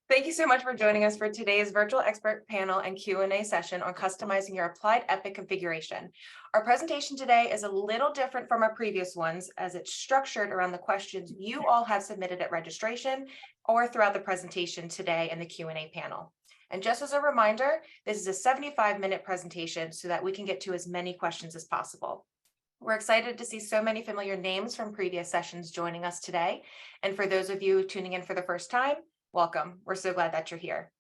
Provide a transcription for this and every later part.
Thank you so much for joining us for today's virtual expert panel and Q&A session on customizing your applied Epic configuration. Our presentation today is a little different from our previous ones as it's structured around the questions you all have submitted at registration or throughout the presentation today in the Q&A panel. And just as a reminder, this is a 75-minute presentation so that we can get to as many questions as possible. We're excited to see so many familiar names from previous sessions joining us today. And for those of you tuning in for the first time, welcome. We're so glad that you're here.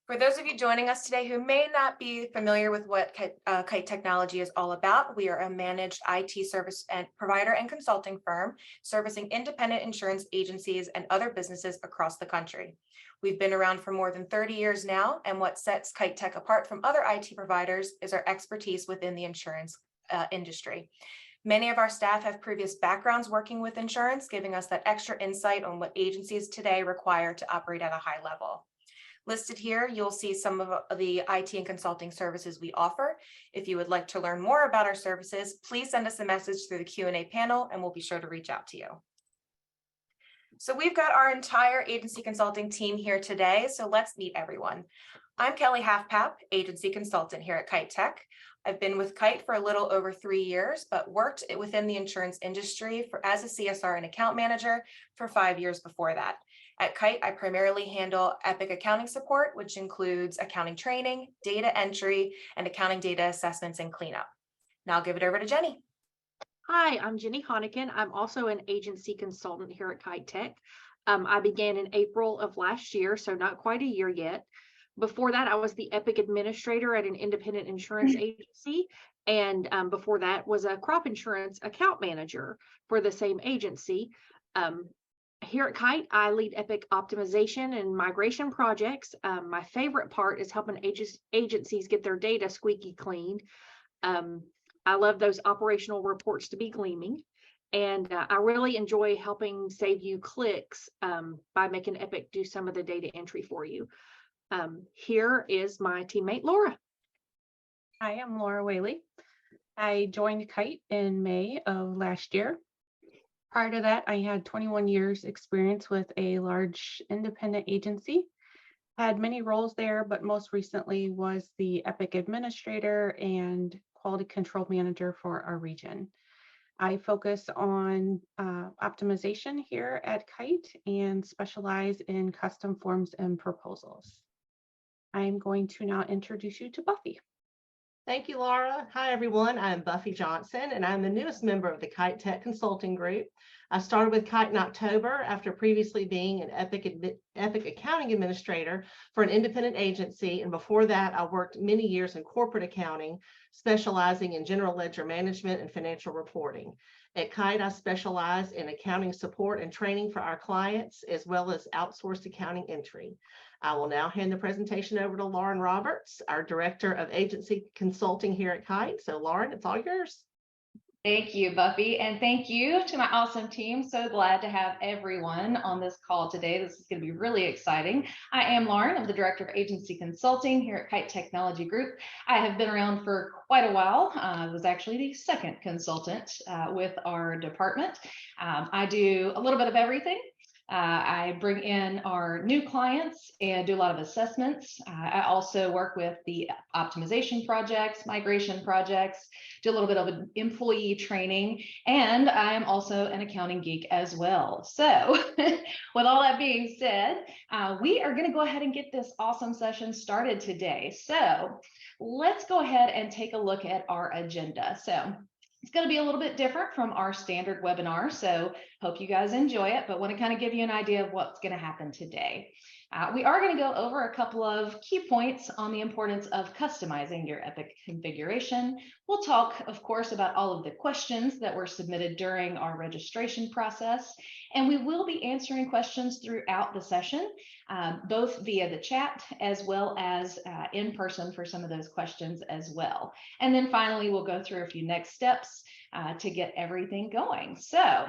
For those of you joining us today who may not be familiar with what Kite Technology is all about, we are a managed IT service and provider and consulting firm servicing independent insurance agencies and other businesses across the country. We've been around for more than 30 years now, and what sets KiteTech apart from other IT providers is our expertise within the insurance industry. Many of our staff have previous backgrounds working with insurance, giving us that extra insight on what agencies today require to operate at a high level. Listed here, you'll see some of the IT and consulting services we offer. If you would like to learn more about our services, please send us a message through the Q&A panel and we'll be sure to reach out to you. So we've got our entire agency consulting team here today, so let's meet everyone. I'm Kelly Halfpap, agency consultant here at KiteTech. I've been with Kite for a little over 3 years, but worked within the insurance industry as a CSR and account manager for 5 years before that. At Kite, I primarily handle Epic accounting support, which includes accounting training, data entry, and accounting data assessments and cleanup. Now I'll give it over to Jenny. Hi, I'm Jenny Honikin. I'm also an agency consultant here at KiteTech. I began in April of last year, so not quite a year yet. Before that, I was the Epic administrator at an independent insurance agency. And before that was a crop insurance account manager for the same agency. Here at Kite, I lead Epic optimization and migration projects. My favorite part is helping agencies get their data squeaky clean. I love those operational reports to be gleaming. And I really enjoy helping save you clicks by making Epic do some of the data entry for you. Here is my teammate, Laura. Hi, I'm Laura Whaley. I joined Kite in May of last year. Prior to that, I had 21 years experience with a large independent agency. I had many roles there, but most recently was the Epic administrator and quality control manager for our region. I focus on optimization here at Kite and specialize in custom forms and proposals. I'm going to now introduce you to Buffy. Thank you, Laura. Hi, everyone. I'm Buffy Johnson, and I'm the newest member of the KiteTech Consulting Group. I started with Kite in October after previously being an Epic accounting administrator for an independent agency. And before that, I worked many years in corporate accounting, specializing in general ledger management and financial reporting. At Kite, I specialize in accounting support and training for our clients, as well as outsourced accounting entry. I will now hand the presentation over to Lauren Roberts, our Director of Agency Consulting here at Kite. So Lauren, it's all yours. Thank you, Buffy, and thank you to my awesome team. So glad to have everyone on this call today. This is going to be really exciting. I am Lauren. I'm the Director of Agency Consulting here at Kite Technology Group. I have been around for quite a while. I was actually the second consultant with our department. I do a little bit of everything. I bring in our new clients and do a lot of assessments. I also work with the optimization projects, migration projects, do a little bit of employee training, and I'm also an accounting geek as well. So with all that being said, we are going to go ahead and get this awesome session started today. So let's go ahead and take a look at our agenda. So it's going to be a little bit different from our standard webinar, so hope you guys enjoy it, but want to kind of give you an idea of what's going to happen today. We are going to go over a couple of key points on the importance of customizing your Epic configuration. We'll talk, of course, about all of the questions that were submitted during our registration process, and we will be answering questions throughout the session, both via the chat as well as in person for some of those questions as well. And then finally, we'll go through a few next steps to get everything going. So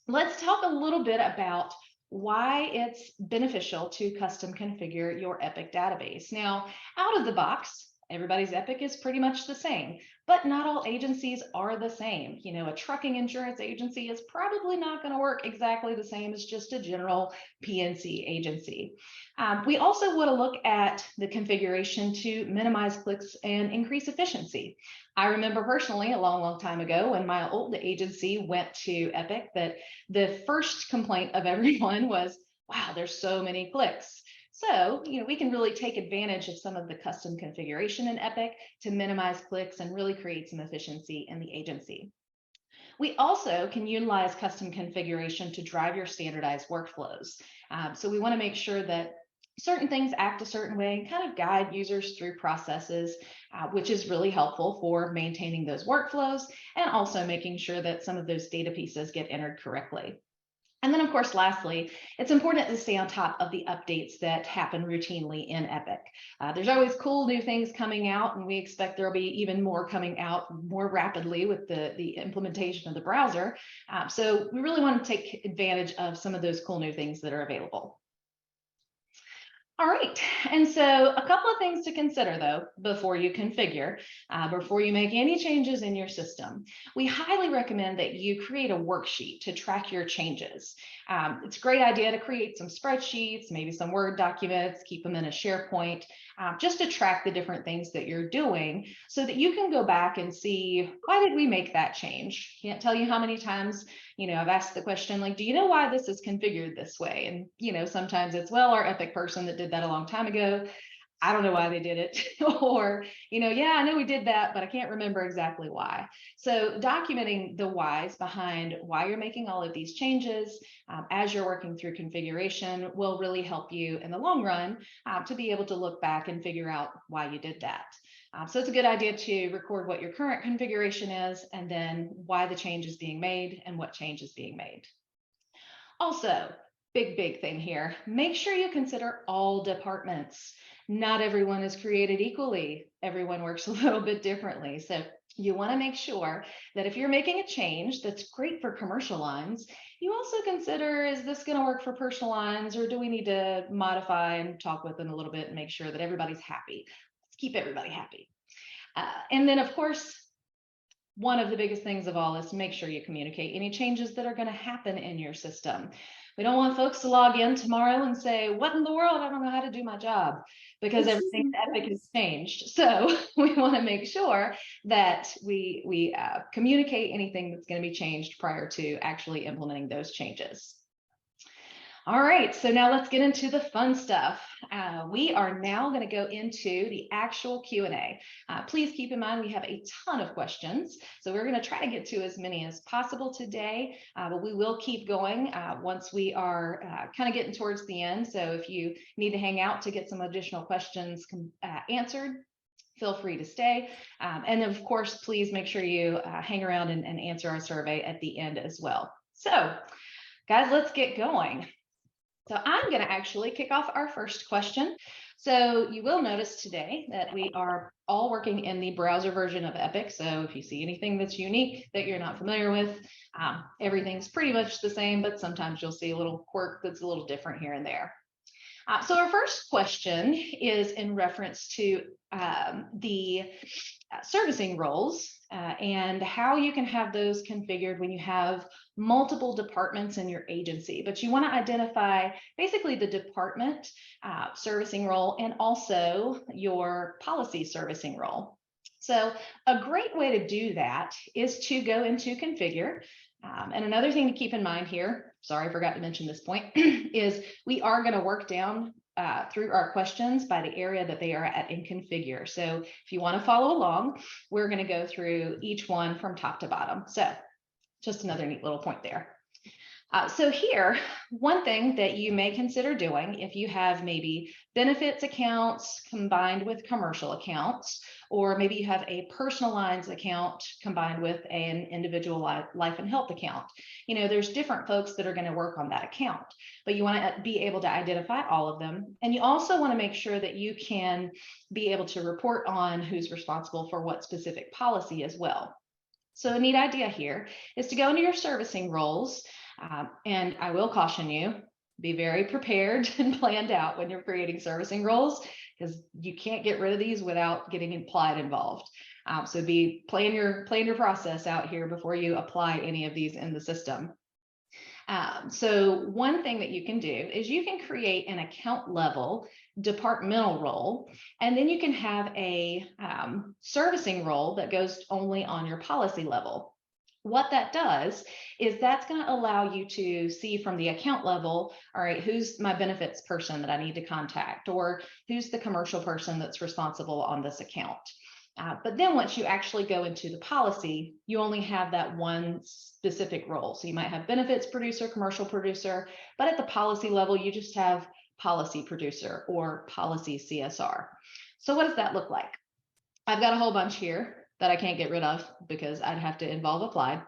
let's talk a little bit about why it's beneficial to custom configure your Epic database. Now, out of the box, Everybody's Epic is pretty much the same, but not all agencies are the same. You know, a trucking insurance agency is probably not going to work exactly the same as just a general PNC agency. We also want to look at the configuration to minimize clicks and increase efficiency. I remember personally a long time ago when my old agency went to Epic that the first complaint of everyone was, wow, there's so many clicks. So, you know, we can really take advantage of some of the custom configuration in Epic to minimize clicks and really create some efficiency in the agency. We also can utilize custom configuration to drive your standardized workflows. So we want to make sure that certain things act a certain way and kind of guide users through processes, which is really helpful for maintaining those workflows and also making sure that some of those data pieces get entered correctly. And then, of course, lastly, it's important to stay on top of the updates that happen routinely in Epic. There's always cool new things coming out, and we expect there'll be even more coming out more rapidly with the implementation of the browser. So we really want to take advantage of some of those cool new things that are available. All right, and so a couple of things to consider though before you configure, before you make any changes in your system. We highly recommend that you create a worksheet to track your changes. It's a great idea to create some spreadsheets, maybe some Word documents, keep them in a SharePoint, just to track the different things that you're doing so that you can go back and see, why did we make that change? Can't tell you how many times, you know, I've asked the question like, do you know why this is configured this way? And, you know, sometimes it's, well, our Epic person that did that a long time ago, I don't know why they did it. Or, you know, yeah, I know we did that, but I can't remember exactly why. So documenting the whys behind why you're making all of these changes as you're working through configuration will really help you in the long run to be able to look back and figure out why you did that. So it's a good idea to record what your current configuration is and then why the change is being made and what change is being made. Also, big thing here, make sure you consider all departments. Not everyone is created equally. Everyone works a little bit differently. So you want to make sure that if you're making a change that's great for commercial lines, you also consider, is this going to work for personal lines, or do we need to modify and talk with them a little bit and make sure that everybody's happy? Let's keep everybody happy. And then, of course, one of the biggest things of all is to make sure you communicate any changes that are going to happen in your system. We don't want folks to log in tomorrow and say, what in the world? I don't know how to do my job, because everything Epic has changed. So we want to make sure that we communicate anything that's going to be changed prior to actually implementing those changes. All right, so now let's get into the fun stuff. We are now going to go into the actual Q&A. Please keep in mind we have a ton of questions, so we're going to try to get to as many as possible today, but we will keep going once we are kind of getting towards the end. So if you need to hang out to get some additional questions answered, feel free to stay. And of course, please make sure you hang around and answer our survey at the end as well. So guys, let's get going. So I'm going to actually kick off our first question. So you will notice today that we are all working in the browser version of Epic. So if you see anything that's unique that you're not familiar with, everything's pretty much the same, but sometimes you'll see a little quirk that's a little different here and there. So our first question is in reference to the servicing roles and how you can have those configured when you have multiple departments in your agency, but you want to identify basically the department servicing role and also your policy servicing role. So a great way to do that is to go into configure. And another thing to keep in mind here, sorry, I forgot to mention this point, is we are going to work down through our questions by the area that they are at in configure. So if you want to follow along, we're going to go through each one from top to bottom. So just another neat little point there. So here, one thing that you may consider doing if you have maybe benefits accounts combined with commercial accounts, or maybe you have a personal lines account combined with an individual life and health account. You know, there's different folks that are going to work on that account, but you want to be able to identify all of them. And you also want to make sure that you can be able to report on who's responsible for what specific policy as well. So a neat idea here is to go into your servicing roles. And I will caution you, be very prepared and planned out when you're creating servicing roles, because you can't get rid of these without getting applied involved. So plan your process out here before you apply any of these in the system. So one thing that you can do is you can create an account level departmental role, and then you can have a servicing role that goes only on your policy level. What that does is that's going to allow you to see from the account level, all right, who's my benefits person that I need to contact, or who's the commercial person that's responsible on this account. But then once you actually go into the policy, you only have that one specific role. So you might have benefits producer, commercial producer, but at the policy level, you just have policy producer or policy CSR. So what does that look like? I've got a whole bunch here that I can't get rid of because I'd have to involve applied.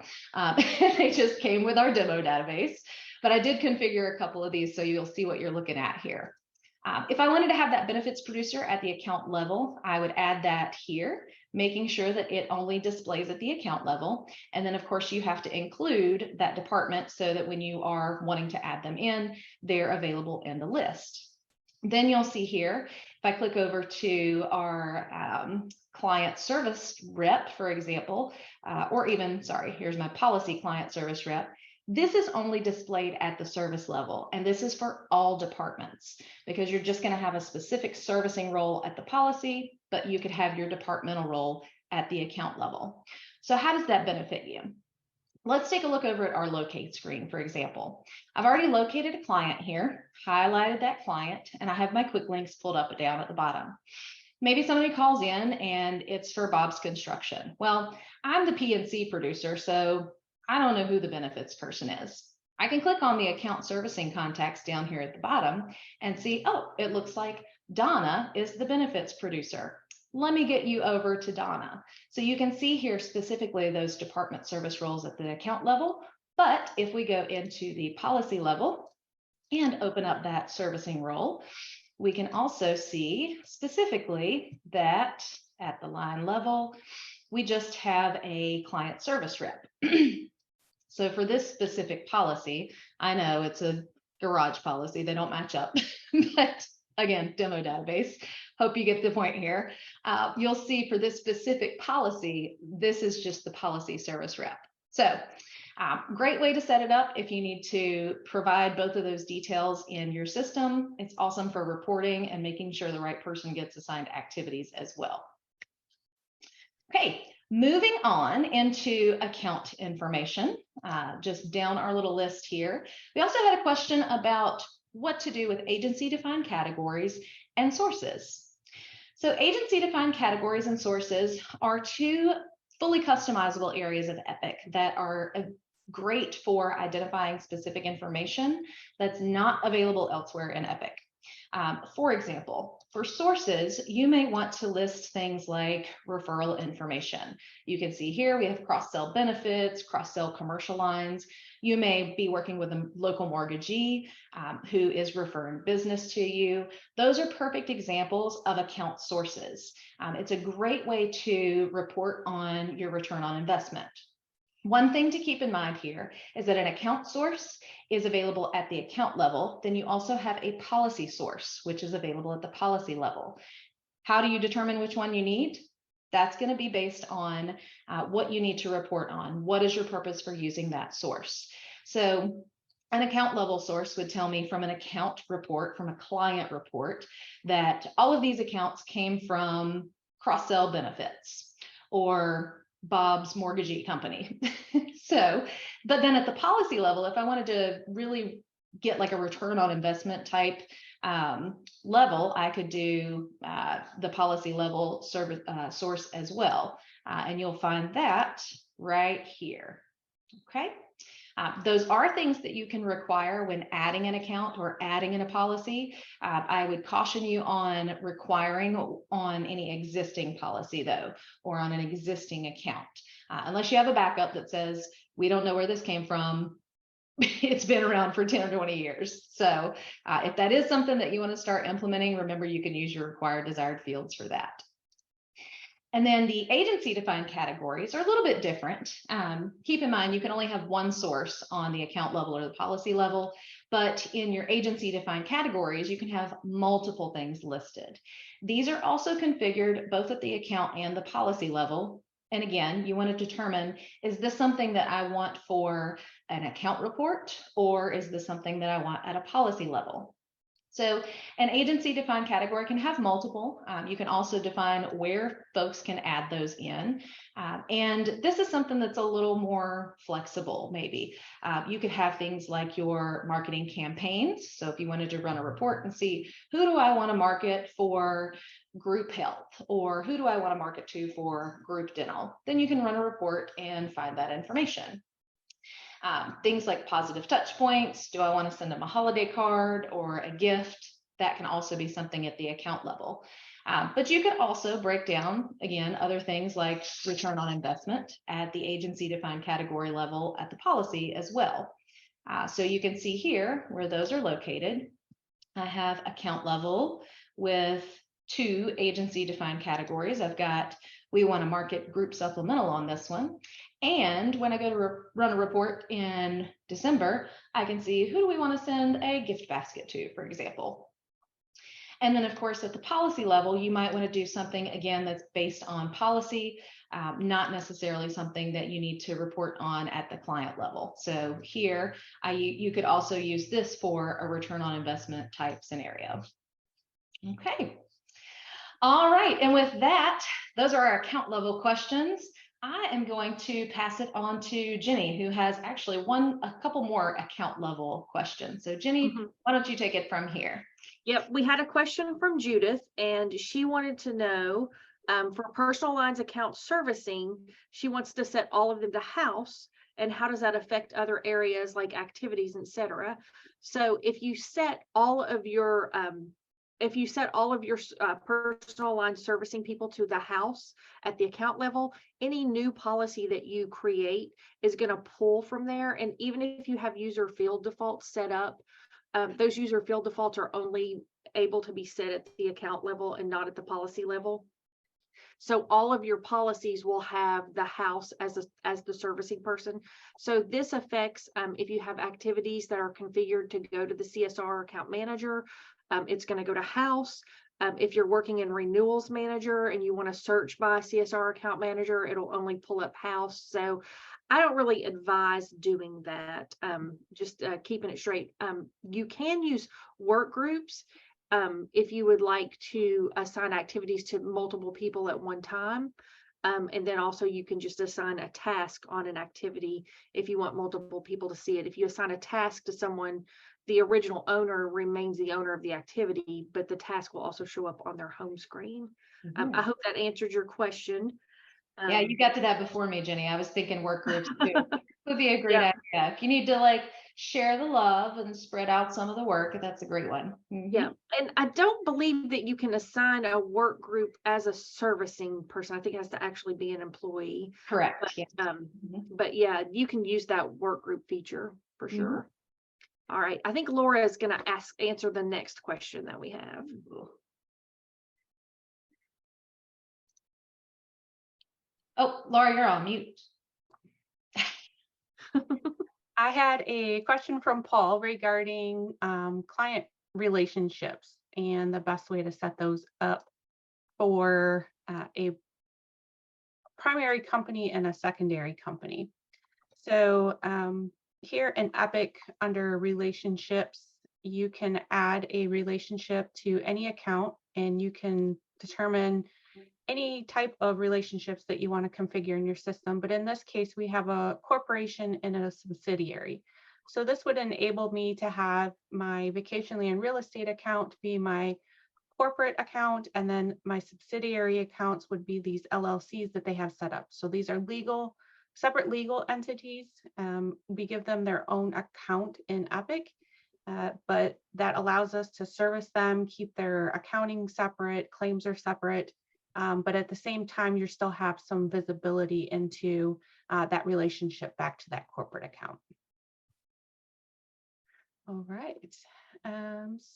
They just came with our demo database, but I did configure a couple of these so you'll see what you're looking at here. If I wanted to have that benefits producer at the account level, I would add that here, making sure that it only displays at the account level. And then of course you have to include that department so that when you are wanting to add them in, they're available in the list. Then you'll see here, if I click over to our client service rep, for example, or even, sorry, here's my policy client service rep. This is only displayed at the service level, and this is for all departments because you're just going to have a specific servicing role at the policy, but you could have your departmental role at the account level. So how does that benefit you? Let's take a look over at our locate screen, for example. I've already located a client here, highlighted that client, and I have my quick links pulled up and down at the bottom. Maybe somebody calls in and it's for Bob's Construction. Well, I'm the P&C producer, so I don't know who the benefits person is. I can click on the account servicing contacts down here at the bottom and see, oh, it looks like Donna is the benefits producer. Let me get you over to Donna. So you can see here specifically those department service roles at the account level. But if we go into the policy level and open up that servicing role, we can also see specifically that at the line level, we just have a client service rep. So for this specific policy, I know it's a garage policy, they don't match up, but again, demo database. Hope you get the point here. You'll see for this specific policy, this is just the policy service rep. So great way to set it up if you need to provide both of those details in your system. It's awesome for reporting and making sure the right person gets assigned activities as well. Okay, moving on into account information, just down our little list here. We also had a question about what to do with agency-defined categories and sources. So agency-defined categories and sources are two fully customizable areas of Epic that are great for identifying specific information that's not available elsewhere in Epic. For example, for sources, you may want to list things like referral information. You can see here we have cross-sell benefits, cross-sell commercial lines. You may be working with a local mortgagee who is referring business to you. Those are perfect examples of account sources. It's a great way to report on your return on investment. One thing to keep in mind here is that an account source is available at the account level. Then you also have a policy source, which is available at the policy level. How do you determine which one you need? That's going to be based on what you need to report on. What is your purpose for using that source? So an account level source would tell me from an account report, from a client report, that all of these accounts came from cross-sell benefits or Bob's mortgagee company. So, but then at the policy level, if I wanted to really get like a return on investment type level, I could do the policy level service source as well. And you'll find that right here. Okay. Those are things that you can require when adding an account or adding in a policy. I would caution you on requiring on any existing policy though, or on an existing account, unless you have a backup that says, we don't know where this came from. It's been around for 10 or 20 years. So if that is something that you want to start implementing, remember you can use your required desired fields for that. And then the agency defined categories are a little bit different. Keep in mind, you can only have one source on the account level or the policy level, but in your agency defined categories, you can have multiple things listed. These are also configured both at the account and the policy level. And again, you want to determine, is this something that I want for an account report, or is this something that I want at a policy level? So an agency defined category can have multiple. You can also define where folks can add those in. And this is something that's a little more flexible, maybe. You could have things like your marketing campaigns. So if you wanted to run a report and see, who do I want to market for group health, or who do I want to market to for group dental, then you can run a report and find that information. Things like positive touch points. Do I want to send them a holiday card or a gift? That can also be something at the account level. But you could also break down, again, other things like return on investment at the agency defined category level at the policy as well. So you can see here where those are located. I have account level with 2 agency defined categories. I've got, we want to market group supplemental on this one. And when I go to run a report in December, I can see, who do we want to send a gift basket to, for example. And then, of course, at the policy level, you might want to do something, again, that's based on policy, not necessarily something that you need to report on at the client level. So here, you could also use this for a return on investment type scenario. Okay. All right. And with that, those are our account level questions. I am going to pass it on to Jenny, who has actually a couple more account level questions. So Jenny, why don't you take it from here? Yep, we had a question from Judith, and she wanted to know, for personal lines account servicing, she wants to set all of them to house, and how does that affect other areas like activities, etc. So if you set all of your personal line servicing people to the house at the account level, any new policy that you create is going to pull from there. And even if you have user field defaults set up, those user field defaults are only able to be set at the account level and not at the policy level. So all of your policies will have the house as the servicing person. So this affects if you have activities that are configured to go to the CSR account manager, it's going to go to house. If you're working in renewals manager and you want to search by CSR account manager, it'll only pull up house. So I don't really advise doing that. Just keeping it straight. You can use work groups if you would like to assign activities to multiple people at one time. And then also you can just assign a task on an activity if you want multiple people to see it. If you assign a task to someone, the original owner remains the owner of the activity, but the task will also show up on their home screen. I hope that answered your question. Yeah, you got to that before me, Jenny. I was thinking work groups too. Would be a great idea. If you need to like share the love and spread out some of the work, that's a great one. Yeah, and I don't believe that you can assign a work group as a servicing person. I think it has to actually be an employee. Correct. But, Yes. But yeah, you can use that work group feature for sure. All right, I think Laura is going to answer the next question that we have. Oh, Laura, you're on mute. I had a question from Paul regarding client relationships and the best way to set those up for a primary company and a secondary company. So here in Epic under relationships, you can add a relationship to any account and you can determine any type of relationships that you want to configure in your system. But in this case, we have a corporation and a subsidiary. So this would enable me to have my vacation land real estate account be my corporate account, and then my subsidiary accounts would be these LLCs that they have set up. So these are separate legal entities. We give them their own account in Epic, but that allows us to service them, keep their accounting separate, claims are separate. But at the same time, you still have some visibility into that relationship back to that corporate account. All right.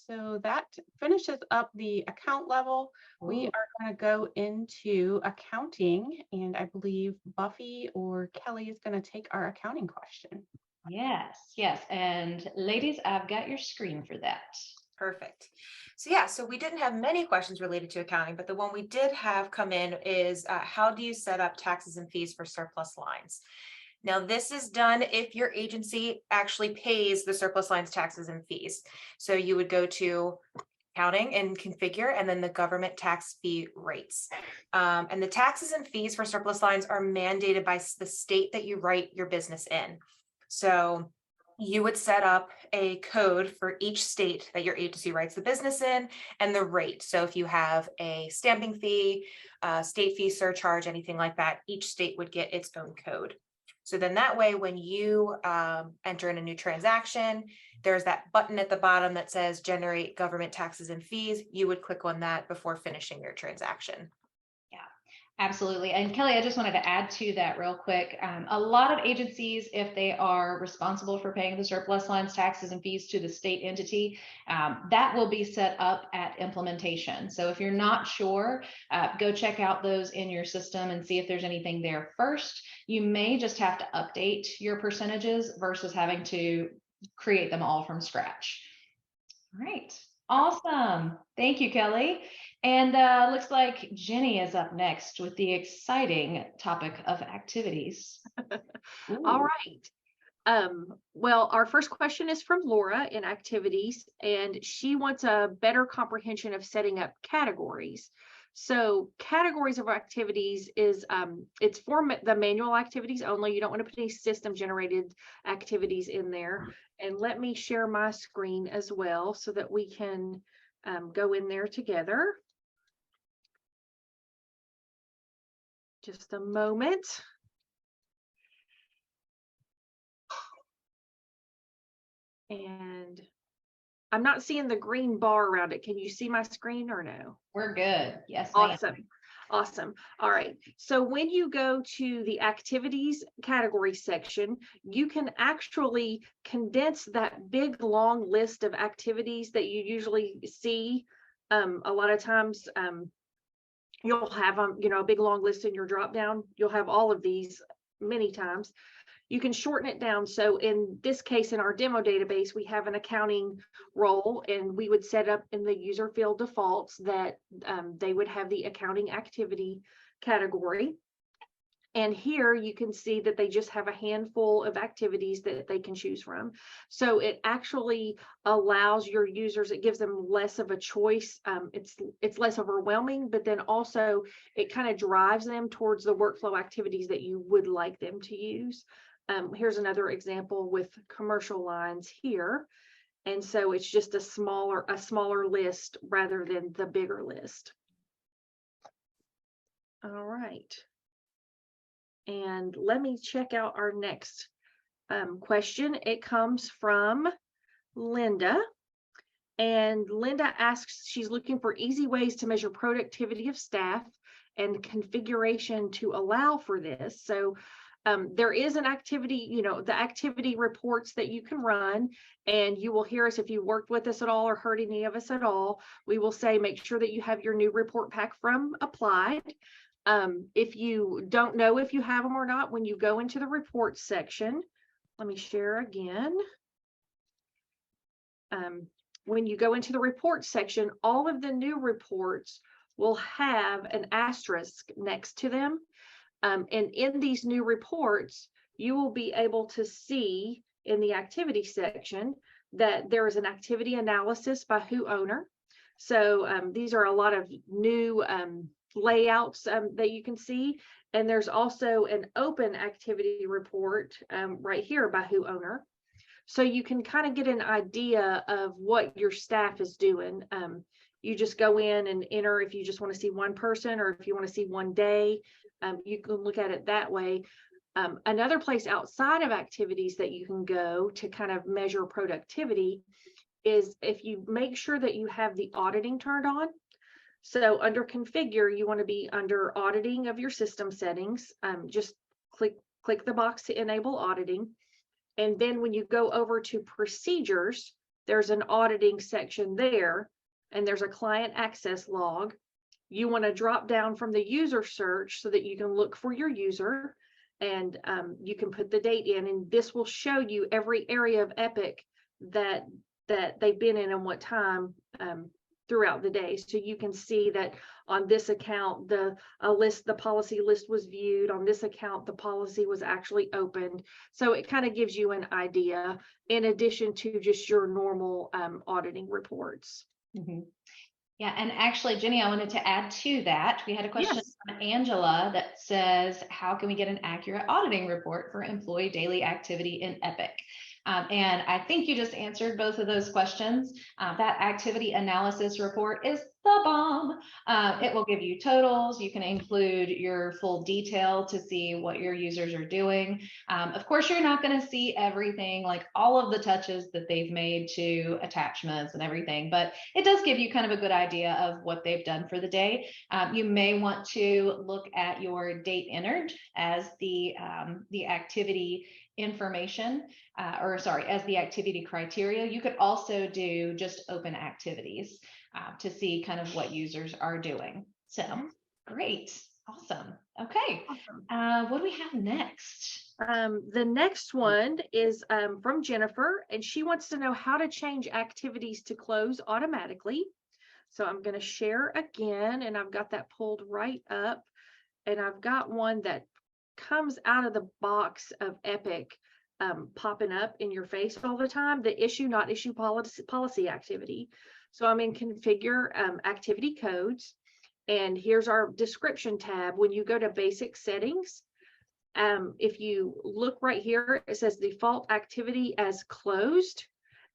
So that finishes up the account level. We Ooh. are going to go into accounting, and I believe Buffy or Kelly is going to take our accounting question. Yes, yes. And ladies, I've got your screen for that. Perfect. So yeah, so we didn't have many questions related to accounting, but the one we did have come in is how do you set up taxes and fees for surplus lines? Now, this is done if your agency actually pays the surplus lines taxes and fees. So you would go to accounting and configure, and then the government tax fee rates. And the taxes and fees for surplus lines are mandated by the state that you write your business in. So you would set up a code for each state that your agency writes the business in and the rate. So if you have a stamping fee, state fee surcharge, anything like that, each state would get its own code. So then that way, when you enter in a new transaction, there's that button at the bottom that says generate government taxes and fees. You would click on that before finishing your transaction. Absolutely. And Kelly, I just wanted to add to that real quick. A lot of agencies, if they are responsible for paying the surplus lines taxes and fees to the state entity, that will be set up at implementation. So if you're not sure, go check out those in your system and see if there's anything there first. You may just have to update your percentages versus having to create them all from scratch. All right. Awesome. Thank you, Kelly. And looks like Jenny is up next with the exciting topic of activities. All right. Well, our first question is from Laura in activities, and she wants a better comprehension of setting up categories. So categories of activities is it's for the manual activities only. You don't want to put any system generated activities in there. And let me share my screen as well so that we can go in there together. Just a moment. And I'm not seeing the green bar around it. Can you see my screen or no? We're good. Yes, ma'am. Awesome. Awesome. All right. So when you go to the activities category section, you can actually condense that big long list of activities that you usually see. A lot of times you'll have a big long list in your drop down. You'll have all of these many times. You can shorten it down. So in this case, in our demo database, we have an accounting role, and we would set up in the user field defaults that they would have the accounting activity category. And here you can see that they just have a handful of activities that they can choose from. So it actually allows your users, it gives them less of a choice. It's less overwhelming, but then also it kind of drives them towards the workflow activities that you would like them to use. Here's another example with commercial lines here. And so it's just a smaller list rather than the bigger list. All right. And let me check out our next question. It comes from Linda. And Linda asks, she's looking for easy ways to measure productivity of staff and configuration to allow for this. So there is an activity, the activity reports that you can run, and you will hear us if you worked with us at all or heard any of us at all. We will say, make sure that you have your new report pack from Applied. If you don't know if you have them or not, when you go into the reports section, let me share again. When you go into the reports section, all of the new reports will have an asterisk next to them. And in these new reports, you will be able to see in the activity section that there is an activity analysis by who owner. So these are a lot of new layouts that you can see. And there's also an open activity report right here by who owner. So you can kind of get an idea of what your staff is doing. You just go in and enter if you just want to see one person or if you want to see one day. You can look at it that way. Another place outside of activities that you can go to kind of measure productivity is if you make sure that you have the auditing turned on. So under configure, you want to be under auditing of your system settings. Just click the box to enable auditing. And then when you go over to procedures, there's an auditing section there, and there's a client access log. You want to drop down from the user search so that you can look for your user, and you can put the date in, and this will show you every area of Epic that they've been in and what time throughout the day. So you can see that on this account, the policy list was viewed. On this account, the policy was actually opened. So it kind of gives you an idea in addition to just your normal auditing reports. Mhm. Yeah, and actually, Jenny, I wanted to add to that. We had a question Yes. from Angela that says, how can we get an accurate auditing report for employee daily activity in Epic? And I think you just answered both of those questions. That activity analysis report is the bomb. It will give you totals. You can include your full detail to see what your users are doing. Of course, you're not going to see everything, like all of the touches that they've made to attachments and everything, but it does give you kind of a good idea of what they've done for the day. You may want to look at your date entered as the activity information, as the activity criteria. You could also do just open activities to see kind of what users are doing. So great, awesome. Okay, what do we have next? The next one is from Jennifer, and she wants to know how to change activities to close automatically. So I'm going to share again, and I've got that pulled right up, and I've got one that comes out of the box of Epic popping up in your face all the time, the issue not issue policy activity. So I'm in configure activity codes, and here's our description tab. When you go to basic settings, if you look right here, it says default activity as closed.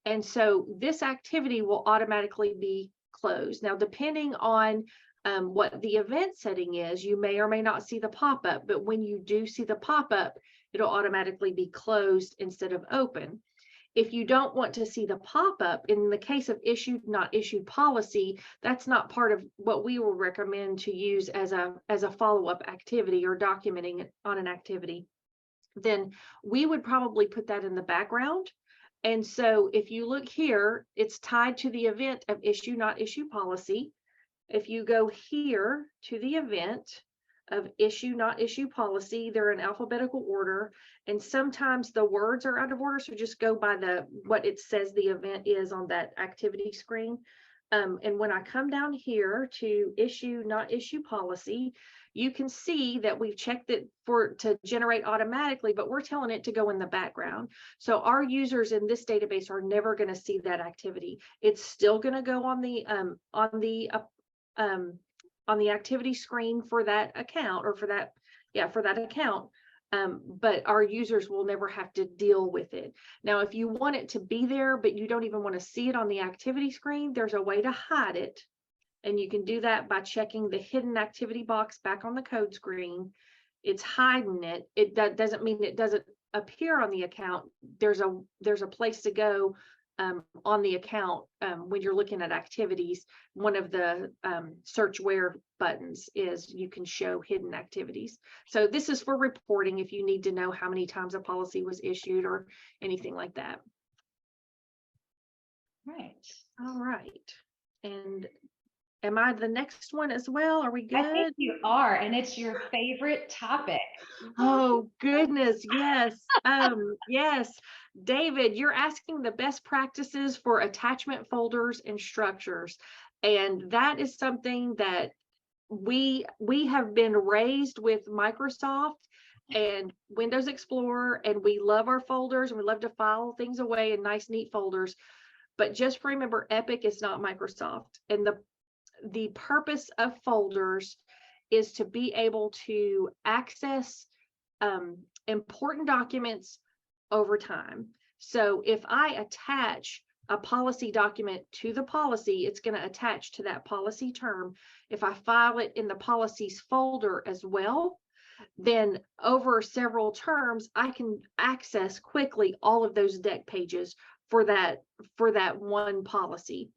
And so this activity will automatically be closed. Now, depending on what the event setting is, you may or may not see the pop-up, but when you do see the pop-up, it'll automatically be closed instead of open. If you don't want to see the pop-up, in the case of issued, not issued policy, that's not part of what we will recommend to use as a follow-up activity or documenting it on an activity. Then we would probably put that in the background. And so if you look here, it's tied to the event of issue, not issue policy. If you go here to the event of issue, not issue policy, they're in alphabetical order, and sometimes the words are out of order, so just go by what it says the event is on that activity screen. And when I come down here to issue, not issue policy, you can see that we've checked it to generate automatically, but we're telling it to go in the background. So our users in this database are never going to see that activity. It's still going to go on the activity screen for that account, or for that account. But our users will never have to deal with it. Now, if you want it to be there, but you don't even want to see it on the activity screen, there's a way to hide it. And you can do that by checking the hidden activity box back on the code screen. It's hiding it. That doesn't mean it doesn't appear on the account. There's a place to go on the account when you're looking at activities. One of the search where buttons is you can show hidden activities. So this is for reporting if you need to know how many times a policy was issued or anything like that. Right. All right. And am I the next one as well? Are we good? I think you are, and it's your favorite topic. Oh goodness, yes. Yes. David, you're asking the best practices for attachment folders and structures. And that is something that we have been raised with Microsoft and Windows Explorer, and we love our folders and we love to file things away in nice, neat folders. But just remember, Epic is not Microsoft. And the purpose of folders is to be able to access important documents over time. So if I attach a policy document to the policy, it's going to attach to that policy term. If I file it in the policies folder as well, then over several terms, I can access quickly all of those deck pages for that one policy.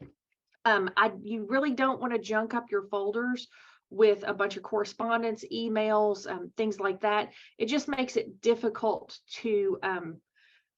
You really don't want to junk up your folders with a bunch of correspondence, emails, things like that. It just makes it difficult to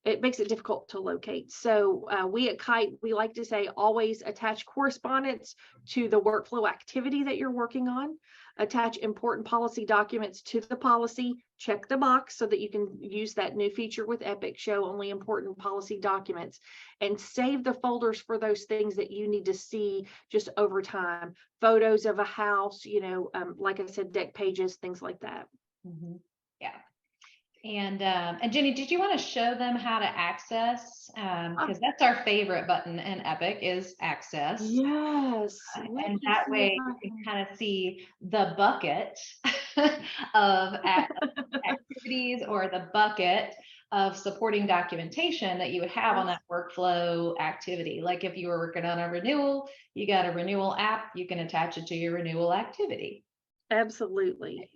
it makes it difficult to locate. So we at Kite, we like to say always attach correspondence to the workflow activity that you're working on, attach important policy documents to the policy, check the box so that you can use that new feature with Epic, show only important policy documents, and save the folders for those things that you need to see just over time. Photos of a house, like I said, deck pages, things like that. Yeah. And Jenny, did you want to show them how to access? Because that's our favorite button in Epic is access. Yes. And that way you can kind of see the bucket of activities or the bucket of supporting documentation that you would have on that workflow activity. Like if you were working on a renewal, you got a renewal app, you can attach it to your renewal activity. Absolutely.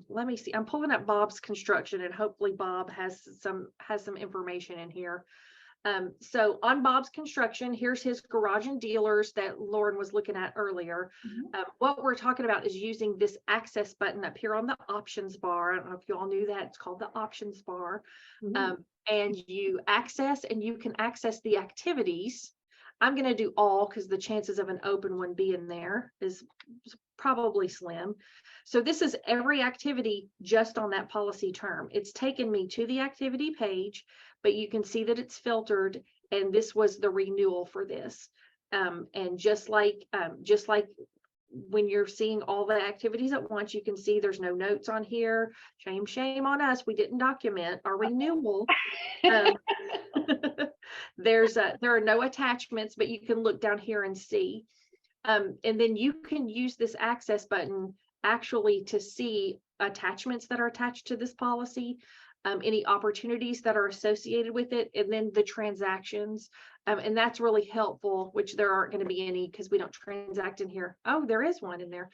Let me see. I'm pulling up Bob's construction, and hopefully Bob has some information in here. So on Bob's construction, here's his garage and dealers that Lauren was looking at earlier. What we're talking about is using this access button up here on the options bar. I don't know if you all knew that. It's called the options bar. And you access, and you can access the activities. I'm going to do all because the chances of an open one being there is probably slim. So this is every activity just on that policy term. It's taken me to the activity page, but you can see that it's filtered, and this was the renewal for this. And just like when you're seeing all the activities at once, you can see there's no notes on here. Shame on us. We didn't document our renewal. There are no attachments, but you can look down here and see. And then you can use this access button actually to see attachments that are attached to this policy, any opportunities that are associated with it, and then the transactions. And that's really helpful, which there aren't going to be any because we don't transact in here. Oh, there is one in there.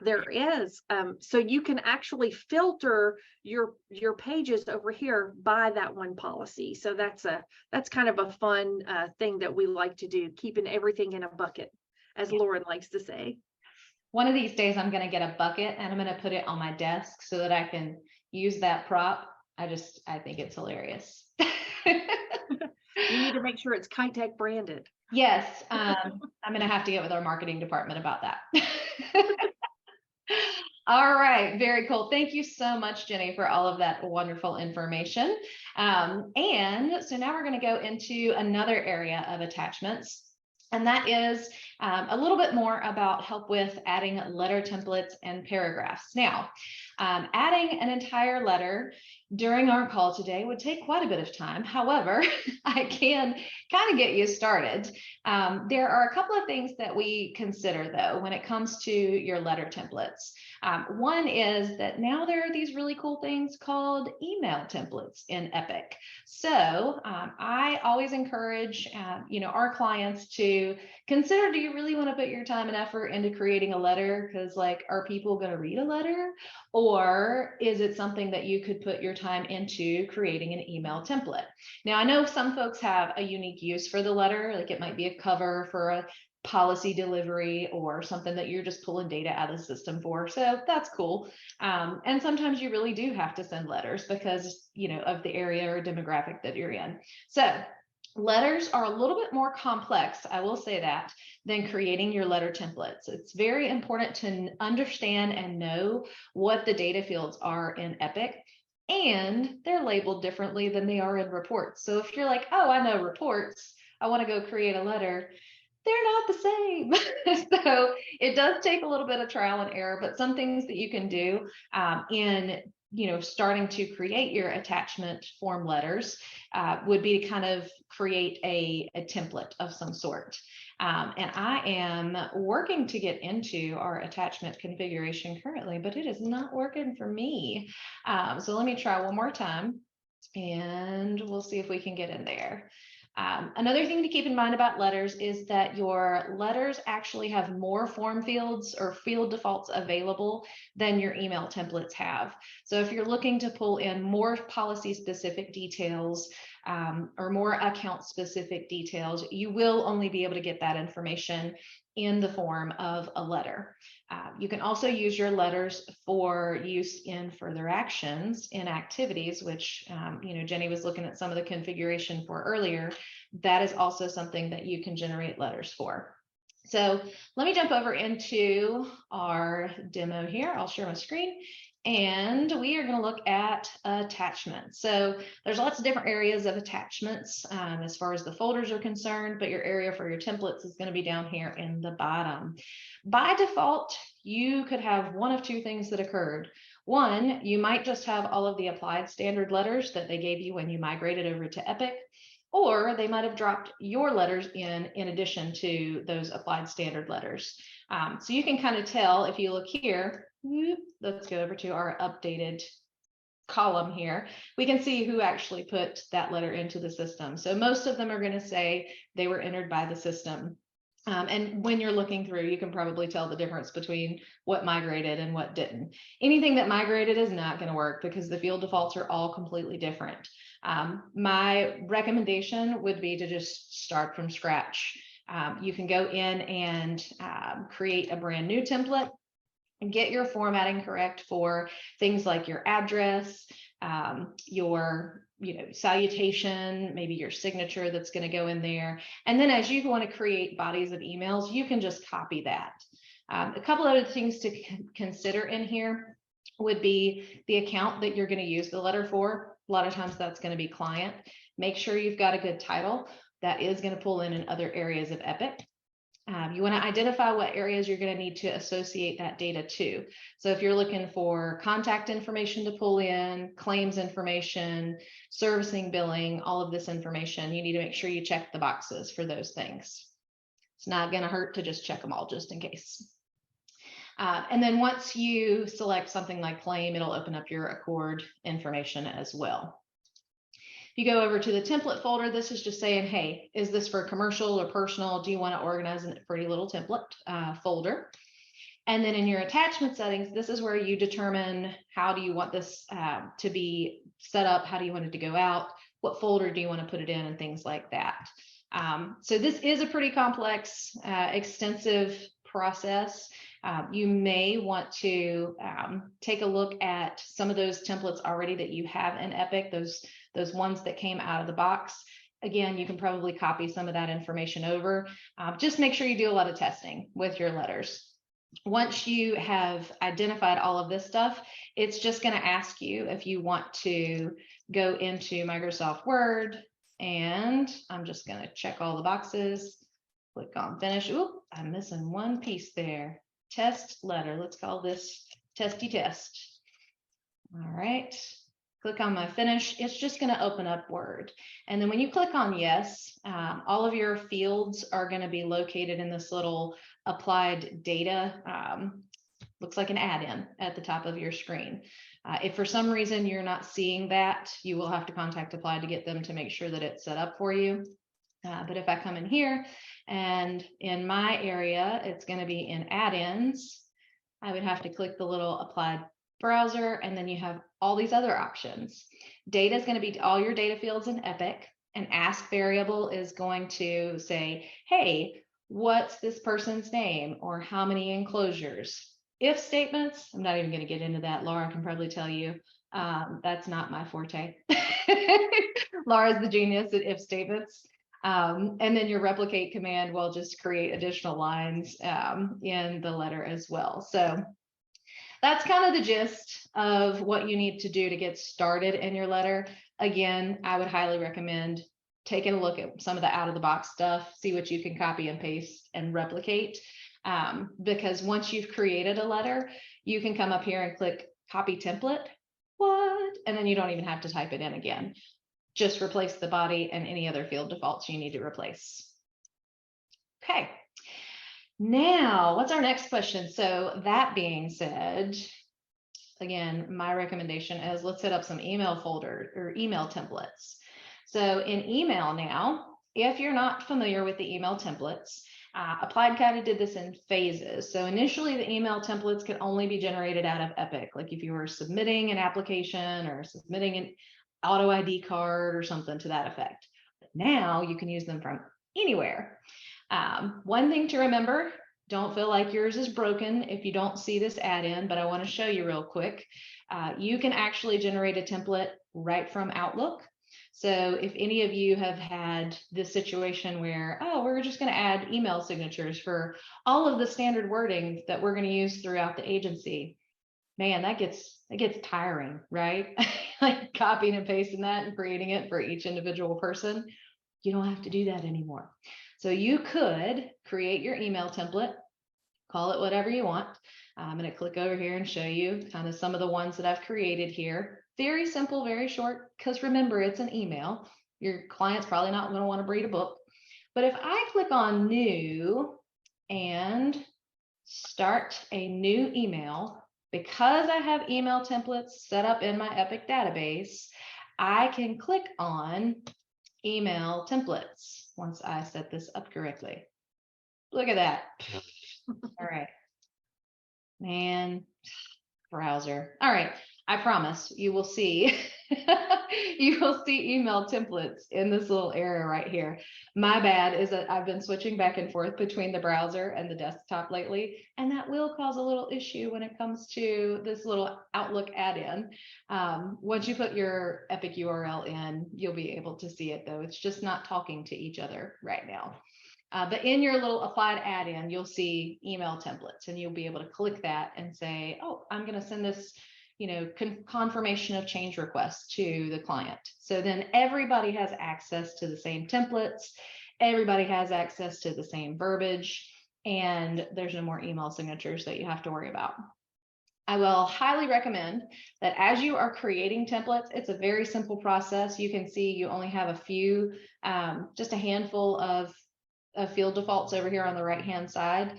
There is. So you can actually filter your pages over here by that one policy. So that's kind of a fun thing that we like to do, keeping everything in a bucket, as Lauren likes to say. One of these days I'm going to get a bucket and I'm going to put it on my desk so that I can use that prop. I think it's hilarious. You need to make sure it's KiteTech branded. Yes. I'm going to have to get with our marketing department about that. All right, very cool. Thank you so much, Jenny, for all of that wonderful information. And so now we're going to go into another area of attachments, and that is a little bit more about help with adding letter templates and paragraphs. Now, adding an entire letter during our call today would take quite a bit of time. However, I can kind of get you started. There are a couple of things that we consider, though, when it comes to your letter templates. One is that now there are these really cool things called email templates in Epic. So I always encourage our clients to consider, do you really want to put your time and effort into creating a letter? Because are people going to read a letter? Or is it something that you could put your time into creating an email template? Now, I know some folks have a unique use for the letter, like it might be a cover for a policy delivery or something that you're just pulling data out of the system for. So that's cool. And sometimes you really do have to send letters because, of the area or demographic that you're in. So letters are a little bit more complex, I will say that, than creating your letter templates. It's very important to understand and know what the data fields are in Epic, and they're labeled differently than they are in reports. So if you're like, oh, I know reports, I want to go create a letter, they're not the same. So it does take a little bit of trial and error, but some things that you can do in starting to create your attachment form letters would be to kind of create a template of some sort. And I am working to get into our attachment configuration currently, but it is not working for me. So let me try one more time and we'll see if we can get in there. Another thing to keep in mind about letters is that your letters actually have more form fields or field defaults available than your email templates have. So if you're looking to pull in more policy specific details or more account specific details, you will only be able to get that information in the form of a letter. You can also use your letters for use in further actions in activities, which Jenny was looking at some of the configuration for earlier. That is also something that you can generate letters for. So let me jump over into our demo here. I'll share my screen. And we are going to look at attachments. So there's lots of different areas of attachments as far as the folders are concerned, but your area for your templates is going to be down here in the bottom. By default, you could have one of two things that occurred. One, you might just have all of the applied standard letters that they gave you when you migrated over to Epic, or they might have dropped your letters in addition to those applied standard letters. So you can kind of tell if you look here. Let's go over to our updated column here. We can see who actually put that letter into the system. So most of them are going to say they were entered by the system. And when you're looking through, you can probably tell the difference between what migrated and what didn't. Anything that migrated is not going to work because the field defaults are all completely different. My recommendation would be to just start from scratch. You can go in and create a brand new template and get your formatting correct for things like your address, your salutation, maybe your signature that's going to go in there. And then as you want to create bodies of emails, you can just copy that. A couple other things to consider in here would be the account that you're going to use the letter for. A lot of times that's going to be client. Make sure you've got a good title that is going to pull in other areas of Epic. You want to identify what areas you're going to need to associate that data to. So if you're looking for contact information to pull in, claims information, servicing, billing, all of this information, you need to make sure you check the boxes for those things. It's not going to hurt to just check them all just in case. And then once you select something like claim, it'll open up your Accord information as well. If you go over to the template folder, this is just saying, hey, is this for commercial or personal? Do you want to organize in a pretty little template folder? And then in your attachment settings, this is where you determine how do you want this to be set up? How do you want it to go out? What folder do you want to put it in and things like that? So this is a pretty complex, extensive process. You may want to take a look at some of those templates already that you have in Epic, those ones that came out of the box. Again, you can probably copy some of that information over. Just make sure you do a lot of testing with your letters. Once you have identified all of this stuff, it's just going to ask you if you want to go into Microsoft Word, and I'm just going to check all the boxes. Click on finish. Oop, I'm missing one piece there. Test letter. Let's call this testy test. All right. Click on my finish. It's just going to open up Word. And then when you click on yes, all of your fields are going to be located in this little applied data. Looks like an add-in at the top of your screen. If for some reason you're not seeing that, you will have to contact Applied to get them to make sure that it's set up for you. But if I come in here and in my area, it's going to be in add-ins, I would have to click the little Applied browser, and then you have all these other options. Data is going to be all your data fields in Epic. An ask variable is going to say, hey, what's this person's name, or how many enclosures? If statements, I'm not even going to get into that. Laura can probably tell you that's not my forte. Laura's the genius at if statements. And then your replicate command will just create additional lines in the letter as well. So that's kind of the gist of what you need to do to get started in your letter. Again, I would highly recommend taking a look at some of the out of the box stuff, see what you can copy and paste and replicate. Because once you've created a letter, you can come up here and click copy template. What? And then you don't even have to type it in again. Just replace the body and any other field defaults you need to replace. Okay. Now, what's our next question? So that being said, again, my recommendation is let's set up some email folder or email templates. So in email now, if you're not familiar with the email templates, Applied kind of did this in phases. So initially the email templates could only be generated out of Epic. Like if you were submitting an application or submitting an auto ID card or something to that effect. But now you can use them from anywhere. One thing to remember Don't feel like yours is broken if you don't see this add-in, but I want to show you real quick. You can actually generate a template right from Outlook. So if any of you have had this situation where, oh, we're just going to add email signatures for all of the standard wording that we're going to use throughout the agency, man, that gets tiring, right? Like copying and pasting that and creating it for each individual person. You don't have to do that anymore. So you could create your email template, call it whatever you want. I'm going to click over here and show you kind of some of the ones that I've created here. Very simple, very short, because remember, it's an email. Your client's probably not going to want to read a book. But if I click on new and start a new email, because I have email templates set up in my Epic database, I can click on email templates once I set this up correctly. Look at that. All right. Man, browser. All right. I promise you will see you will see email templates in this little area right here. My bad is that I've been switching back and forth between the browser and the desktop lately, and that will cause a little issue when it comes to this little Outlook add-in. Once you put your Epic URL in, you'll be able to see it, though. It's just not talking to each other right now. But in your little applied add-in, you'll see email templates, and you'll be able to click that and say, oh, I'm going to send this, confirmation of change request to the client. So then everybody has access to the same templates. Everybody has access to the same verbiage, and there's no more email signatures that you have to worry about. I will highly recommend that as you are creating templates, it's a very simple process. You can see you only have a few, just a handful of field defaults over here on the right-hand side.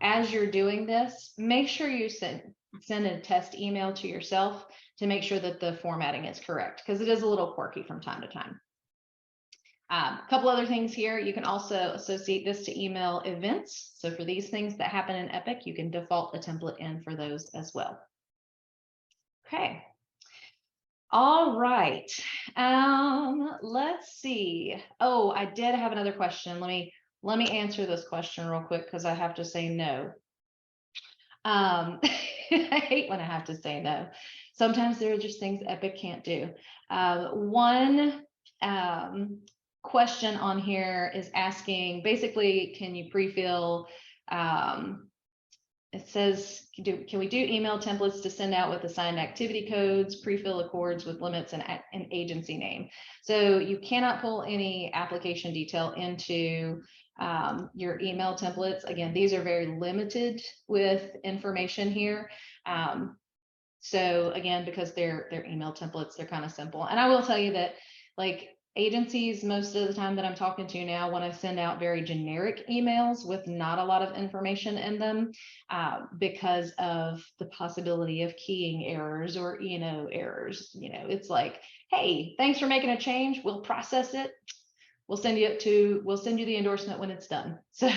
As you're doing this, make sure you send a test email to yourself to make sure that the formatting is correct, because it is a little quirky from time to time. A couple other things here. You can also associate this to email events. So for these things that happen in Epic, you can default a template in for those as well. Okay. All right. Let's see. Oh, I did have another question. Let me answer this question real quick because I have to say no. I hate when I have to say no. Sometimes there are just things Epic can't do. One question on here is asking, basically, can you pre-fill, it says, can we do email templates to send out with assigned activity codes, pre-fill accords with limits and an agency name? So you cannot pull any application detail into your email templates. Again, these are very limited with information here. So again, because they're email templates, they're kind of simple. And I will tell you that, like, agencies, most of the time that I'm talking to now, want to send out very generic emails with not a lot of information in them because of the possibility of keying errors or errors. It's like, hey, thanks for making a change. We'll process it. We'll send you the endorsement when it's done. So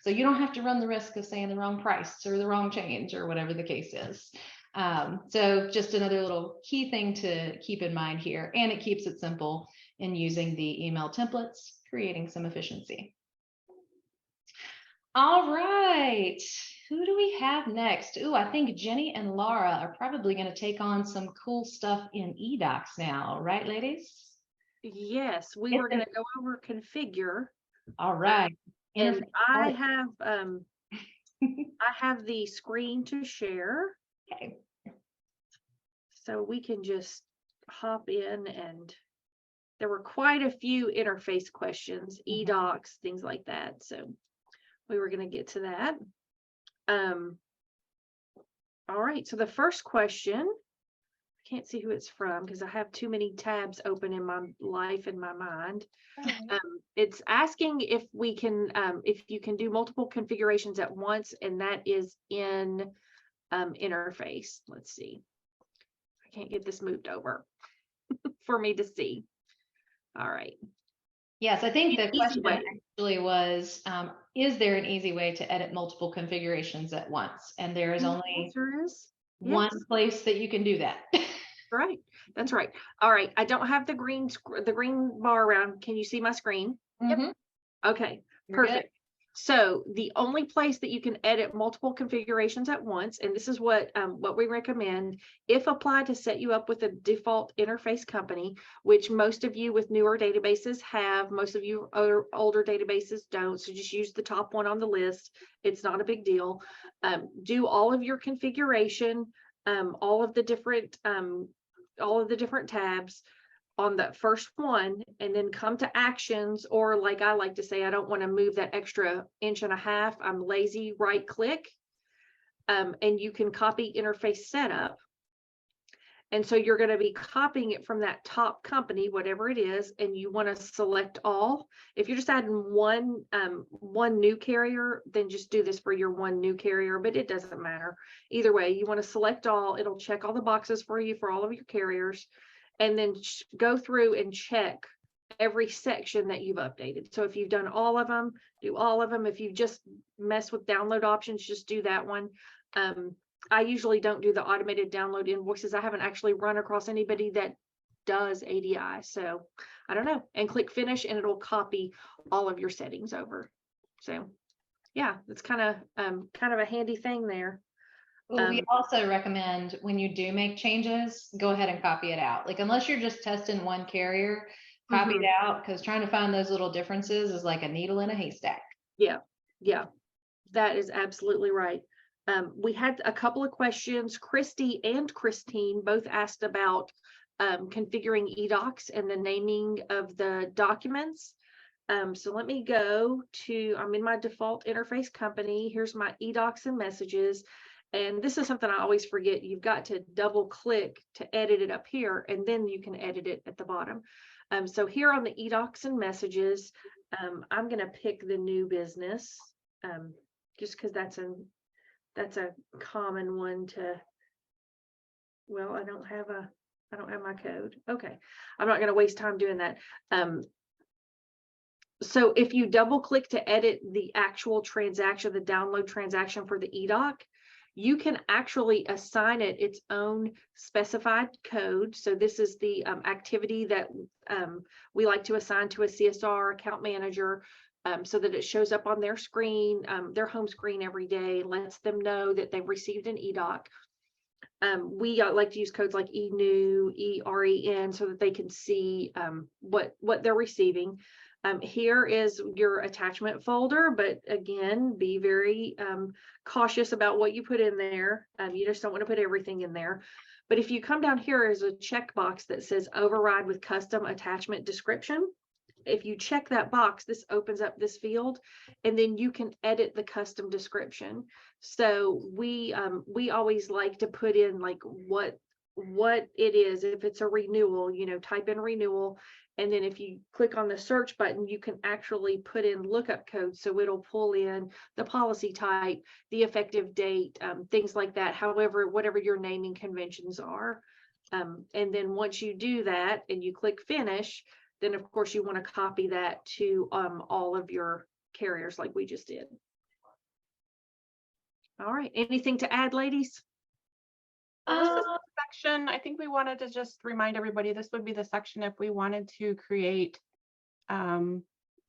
you don't have to run the risk of saying the wrong price or the wrong change or whatever the case is. So just another little key thing to keep in mind here, and it keeps it simple in using the email templates, creating some efficiency. All right, who do we have next? Ooh, I think Jenny and Laura are probably going to take on some cool stuff in eDocs now, right, ladies? Yes, we were going to go over configure. All right. And I have the screen to share. Okay. So we can just hop in, and there were quite a few interface questions, eDocs, things like that. So we were going to get to that. All right. So the first question, I can't see who it's from because I have too many tabs open in my life and my mind. It's asking if we can, if you can do multiple configurations at once, and that is in interface. Let's see. I can't get this moved over for me to see. All right. Yes, I think the question actually was, is there an easy way to edit multiple configurations at once? And there is only one place that you can do that. Right. That's right. All right. I don't have the green bar around. Can you see my screen? Mm-hmm. Okay. Perfect. So the only place that you can edit multiple configurations at once, and this is what we recommend, if applied to set you up with a default interface company, which most of you with newer databases have, most of you older databases don't. So just use the top one on the list. It's not a big deal. Do all of your configuration, all of the different tabs on that first one, and then come to actions, or like I like to say, I don't want to move that extra 1.5 inches. I'm lazy, right click, and you can copy interface setup. And so you're going to be copying it from that top company, whatever it is, and you want to select all. If you're just adding one new carrier, then just do this for your one new carrier, but it doesn't matter. Either way, you want to select all. It'll check all the boxes for you for all of your carriers. And then go through and check every section that you've updated. So if you've done all of them, do all of them. If you just mess with download options, just do that one. I usually don't do the automated download invoices. I haven't actually run across anybody that does ADI. So I don't know. And click finish and it'll copy all of your settings over. So yeah, it's kind of a handy thing there. Well, we also recommend when you do make changes, go ahead and copy it out. Like, unless you're just testing one carrier, copy it out, because trying to find those little differences is like a needle in a haystack. Yeah, that is absolutely right. We had a couple of questions. Christy and Christine both asked about configuring eDocs and the naming of the documents. So let me go to, I'm in my default interface company. Here's my eDocs and messages. And this is something I always forget. You've got to double click to edit it up here, and then you can edit it at the bottom. So here on the eDocs and messages, I'm going to pick the new business, just because that's a common one to, well, I don't have my code. Okay. I'm not going to waste time doing that. So if you double click to edit the actual transaction, the download transaction for the eDoc, you can actually assign it its own specified code. So this is the activity that we like to assign to a CSR account manager, so that it shows up on their screen, their home screen every day, lets them know that they've received an eDoc. We like to use codes like eNew, EREN, so that they can see what they're receiving. Here is your attachment folder, but again, be very cautious about what you put in there. You just don't want to put everything in there. But if you come down here, is a checkbox that says override with custom attachment description. If you check that box, this opens up this field, and then you can edit the custom description. So we always like to put in like what it is. If it's a renewal, type in renewal. And then if you click on the search button, you can actually put in lookup codes. So it'll pull in the policy type, the effective date, things like that. However, whatever your naming conventions are. And then once you do that and you click finish, then of course you want to copy that to all of your carriers like we just did. All right. Anything to add, ladies? This is the section, I think we wanted to just remind everybody, this would be the section if we wanted to create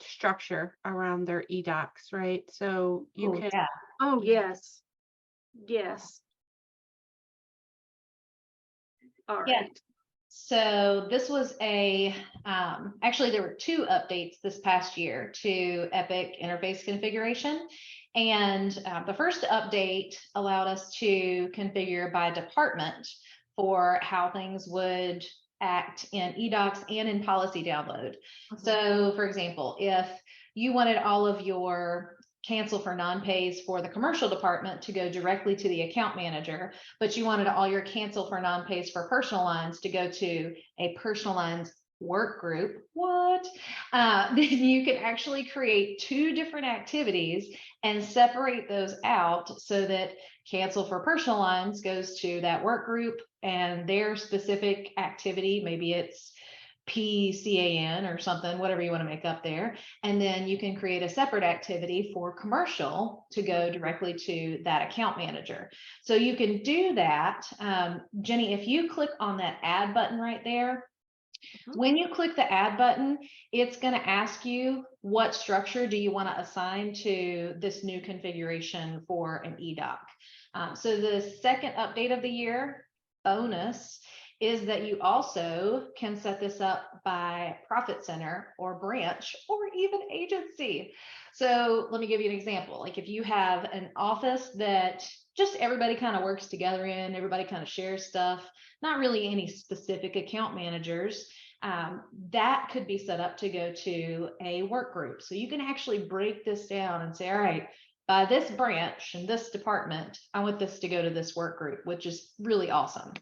structure around their eDocs, right? So you can. Yeah. Oh, yes. Yes. All right. Yeah. So this was actually there were 2 updates this past year to Epic interface configuration. And the first update allowed us to configure by department for how things would act in eDocs and in policy download. So for example, if you wanted all of your cancel for non-pays for the commercial department to go directly to the account manager, but you wanted all your cancel for non-pays for personal lines to go to a personal lines work group, then you can actually create 2 different activities and separate those out so that cancel for personal lines goes to that work group and their specific activity, maybe it's PCAN or something, whatever you want to make up there. And then you can create a separate activity for commercial to go directly to that account manager. So you can do that. Jenny, if you click on that add button right there, Mhm. When you click the add button, it's going to ask you what structure do you want to assign to this new configuration for an eDoc. So the second update of the year bonus is that you also can set this up by profit center or branch or even agency. So let me give you an example. Like if you have an office that just everybody kind of works together in, everybody kind of shares stuff, not really any specific account managers, that could be set up to go to a work group. So you can actually break this down and say, all right, by this branch and this department, I want this to go to this work group, which is really awesome.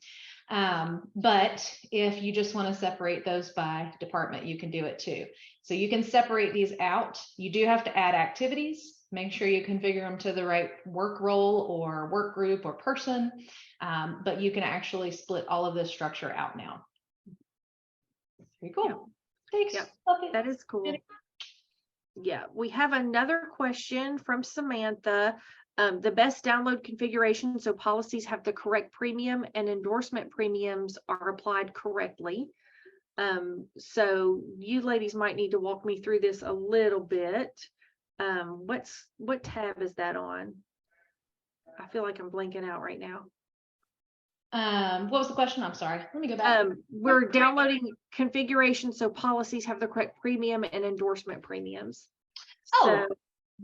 But if you just want to separate those by department, you can do it too. So you can separate these out. You do have to add activities. Make sure you configure them to the right work role or work group or person. But you can actually split all of this structure out now. Very cool. Yeah. Thanks. Yep. Love it. That is cool. Yeah, we have another question from Samantha. The best download configuration so policies have the correct premium and endorsement premiums are applied correctly. So you ladies might need to walk me through this a little bit. What tab is that on? I feel like I'm blanking out right now. What was the question? I'm sorry. Let me go back. We're downloading configuration so policies have the correct premium and endorsement premiums. Oh,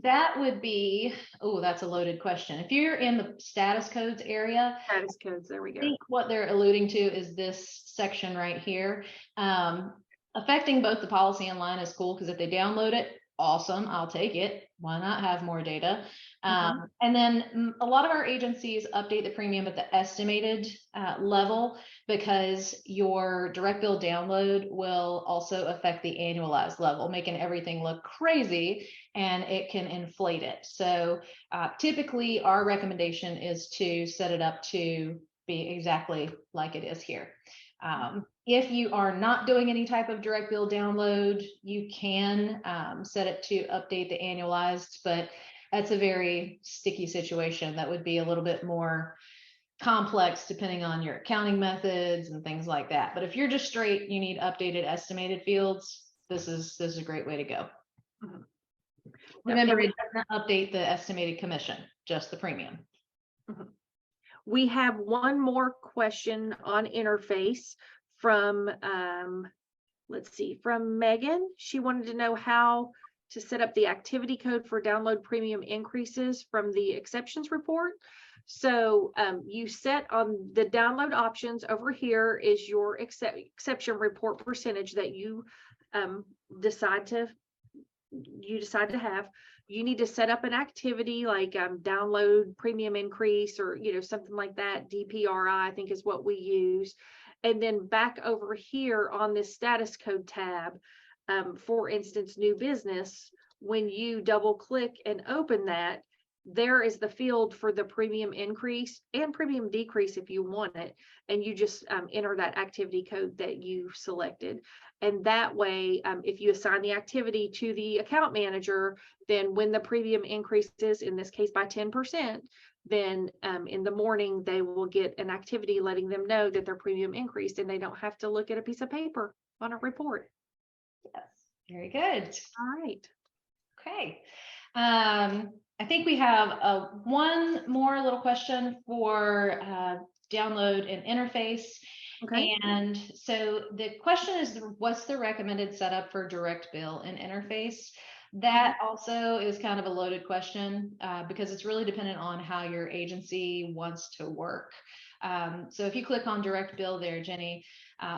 that would be, oh, that's a loaded question. If you're in the status codes area, Status codes, there we I go. think what they're alluding to is this section right here. Affecting both the policy and line is cool because if they download it, awesome, I'll take it. Why not have more data? And then a lot of our agencies update the premium at the estimated level because your direct bill download will also affect the annualized level, making everything look crazy and it can inflate it. So typically our recommendation is to set it up to be exactly like it is here. If you are not doing any type of direct bill download, you can set it to update the annualized, but that's a very sticky situation. That would be a little bit more complex depending on your accounting methods and things like that. But if you're just straight, you need updated estimated fields, this is a great way to go. Mhm. Remember, it doesn't update the estimated commission, just the premium. We have one more question on interface from, let's see, from Megan. She wanted to know how to set up the activity code for download premium increases from the exceptions report. So you set on the download options over here is your exception report percentage that you decide to have. You need to set up an activity like download premium increase or something like that. DPRI I think is what we use. And then back over here on this status code tab, for instance, new business, when you double click and open that, there is the field for the premium increase and premium decrease if you want it. And you just enter that activity code that you selected. And that way, if you assign the activity to the account manager, then when the premium increases, in this case by 10%, then in the morning, they will get an activity letting them know that their premium increased and they don't have to look at a piece of paper on a report. Yes, very good. All right. Okay. I think we have one more little question for download and interface. Okay. And so the question is, what's the recommended setup for direct bill and interface? That also is kind of a loaded question because it's really dependent on how your agency wants to work. So if you click on direct bill there, Jenny,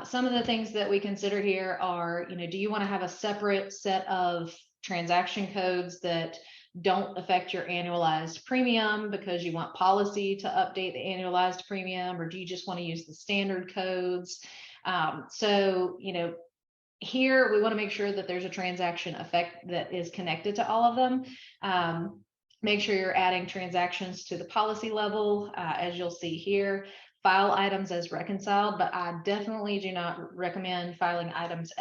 some of the things that we consider here are, do you want to have a separate set of transaction codes that don't affect your annualized premium because you want policy to update the annualized premium, or do you just want to use the standard codes? So, here we want to make sure that there's a transaction effect that is connected to all of them. Make sure you're adding transactions to the policy level, as you'll see here. file items as reconciled, but I definitely do not recommend filing items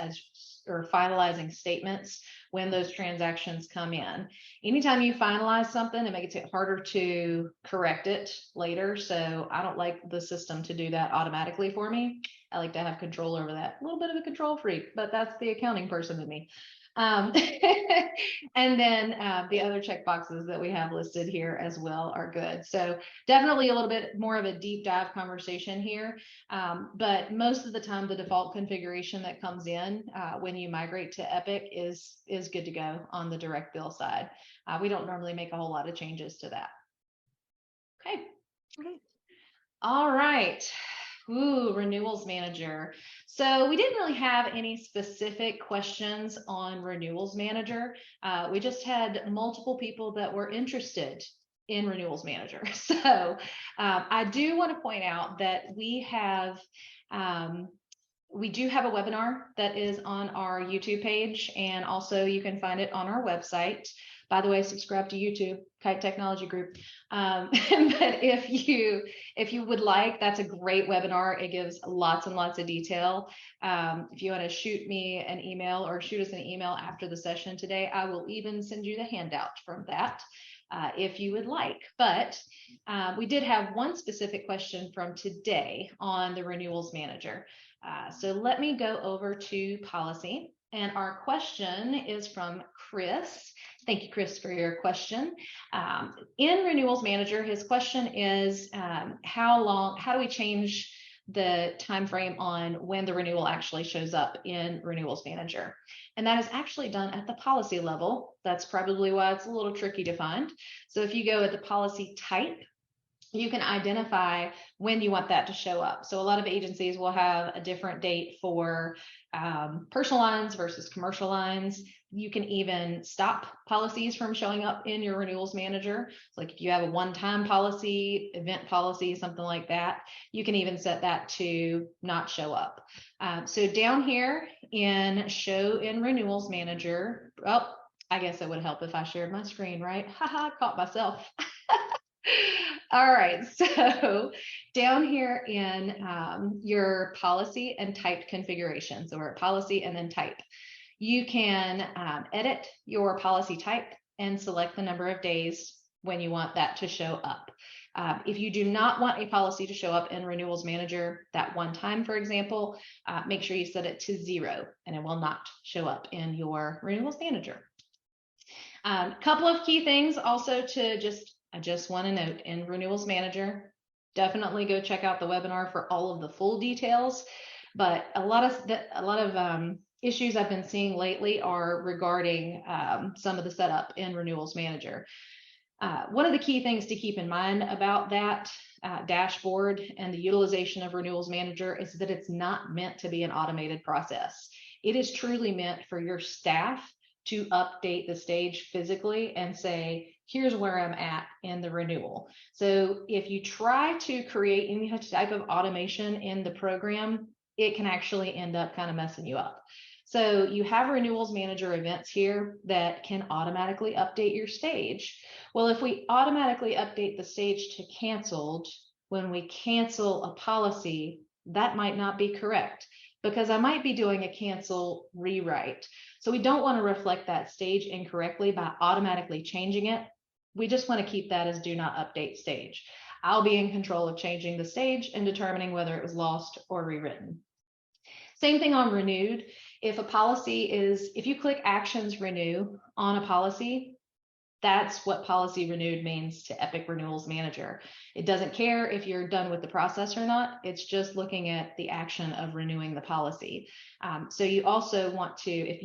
or finalizing statements when those transactions come in. Anytime you finalize something, it makes it harder to correct it later. So I don't like the system to do that automatically for me. I like to have control over that. A little bit of a control freak, but that's the accounting person in me. And then the other check boxes that we have listed here as well are good. So definitely a little bit more of a deep dive conversation here. But most of the time, the default configuration that comes in when you migrate to Epic is good to go on the direct bill side. We don't normally make a whole lot of changes to that. Okay. All right. Ooh, Renewals Manager. So we didn't really have any specific questions on Renewals Manager. We just had multiple people that were interested in Renewals Manager. So I do want to point out that we do have a webinar that is on our YouTube page, and also you can find it on our website. By the way, subscribe to YouTube, Kite Technology Group. But if you would like, that's a great webinar. It gives lots and lots of detail. If you want to shoot me an email or shoot us an email after the session today, I will even send you the handout from that if you would like. But we did have one specific question from today on the Renewals Manager. So let me go over to policy. And our question is from Chris. Thank you, Chris, for your question. In Renewals Manager, his question is how do we change the time frame on when the renewal actually shows up in Renewals Manager? And that is actually done at the policy level. That's probably why it's a little tricky to find. So if you go at the policy type, you can identify when you want that to show up. So a lot of agencies will have a different date for personal lines versus commercial lines. You can even stop policies from showing up in your Renewals Manager. So like if you have a one-time policy, event policy, something like that, you can even set that to not show up. So down here in Show in Renewals Manager, well, I guess it would help if I shared my screen, right? Haha, caught myself. All right, so down here in your policy and type configuration, so we're at policy and then type, you can edit your policy type and select the number of days when you want that to show up. If you do not want a policy to show up in Renewals Manager that one time, for example, make sure you set it to 0 and it will not show up in your Renewals Manager. A couple of key things also I just want to note in Renewals Manager, definitely go check out the webinar for all of the full details. But a lot of issues I've been seeing lately are regarding some of the setup in Renewals Manager. One of the key things to keep in mind about that dashboard and the utilization of Renewals Manager is that it's not meant to be an automated process. It is truly meant for your staff to update the stage physically and say, here's where I'm at in the renewal. So if you try to create any type of automation in the program, it can actually end up kind of messing you up. So you have Renewals Manager events here that can automatically update your stage. Well, if we automatically update the stage to canceled, when we cancel a policy, that might not be correct, because I might be doing a cancel rewrite. So we don't want to reflect that stage incorrectly by automatically changing it. We just want to keep that as do not update stage. I'll be in control of changing the stage and determining whether it was lost or rewritten. Same thing on renewed. If you click actions renew on a policy, that's what policy renewed means to Epic Renewals Manager. It doesn't care if you're done with the process or not. It's just looking at the action of renewing the policy. So you also want to, if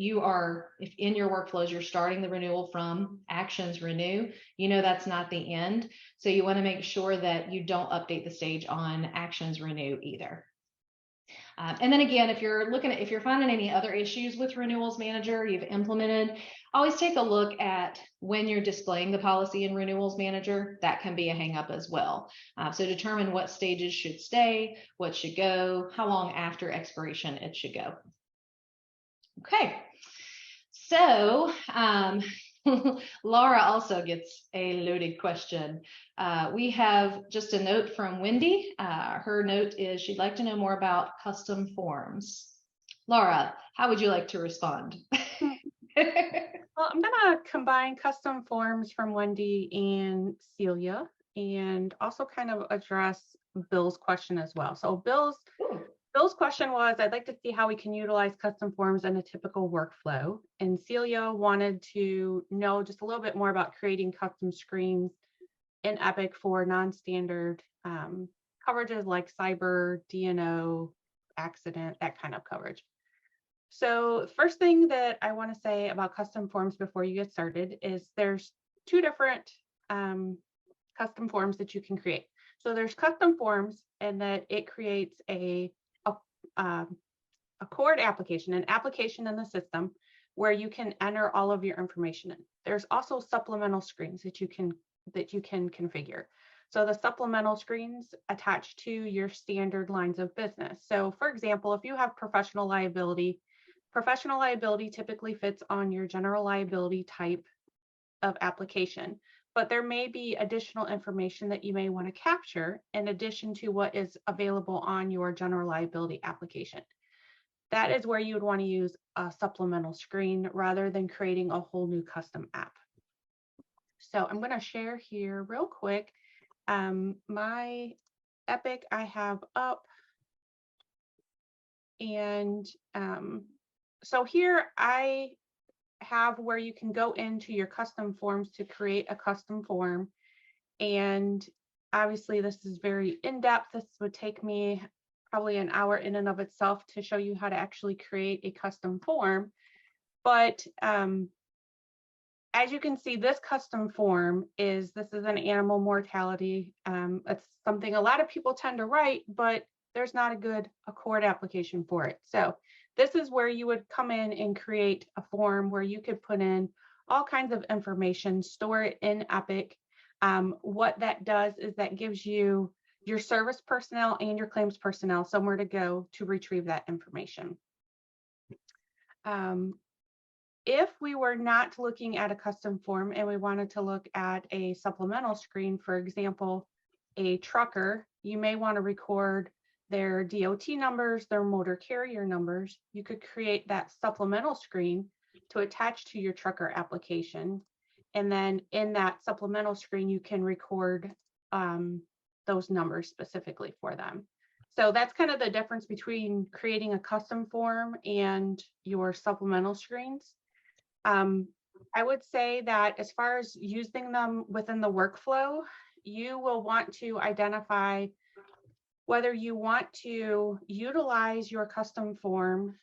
in your workflows, you're starting the renewal from actions renew, that's not the end. So you want to make sure that you don't update the stage on actions renew either. And then again, if you're finding any other issues with Renewals Manager you've implemented, always take a look at when you're displaying the policy in Renewals Manager. That can be a hang up as well. So determine what stages should stay, what should go, how long after expiration it should go. Okay, so Laura also gets a loaded question. We have just a note from Wendy. Her note is she'd like to know more about custom forms. Laura, how would you like to respond? Well, I'm gonna combine custom forms from Wendy and Celia and also kind of address Bill's question as well. So Bill's question was, I'd like to see how we can utilize custom forms in a typical workflow. And Celia wanted to know just a little bit more about creating custom screens in Epic for non-standard coverages like cyber, D&O, accident, that kind of coverage. So first thing that I want to say about custom forms before you get started is there's two different custom forms that you can create. So there's custom forms, and that it creates a cord application, an application in the system where you can enter all of your information in. There's also supplemental screens that you can configure. So the supplemental screens attach to your standard lines of business. So for example, if you have professional liability typically fits on your general liability type of application, but there may be additional information that you may want to capture in addition to what is available on your general liability application. That is where you would want to use a supplemental screen rather than creating a whole new custom app. So I'm going to share here real quick. My Epic I have up, and so here I have where you can go into your custom forms to create a custom form. And obviously this is very in-depth. This would take me probably an hour in and of itself to show you how to actually create a custom form. But as you can see, this custom form this is an animal mortality. It's something a lot of people tend to write, but there's not a cord application for it. So this is where you would come in and create a form where you could put in all kinds of information, store it in Epic. What that does is that gives you your service personnel and your claims personnel somewhere to go to retrieve that information. If we were not looking at a custom form and we wanted to look at a supplemental screen, for example, a trucker, you may want to record their DOT numbers, their motor carrier numbers. You could create that supplemental screen to attach to your trucker application. And then in that supplemental screen, you can record those numbers specifically for them. So that's kind of the difference between creating a custom form and your supplemental screens. I would say that as far as using them within the workflow, you will want to identify whether you want to utilize your custom form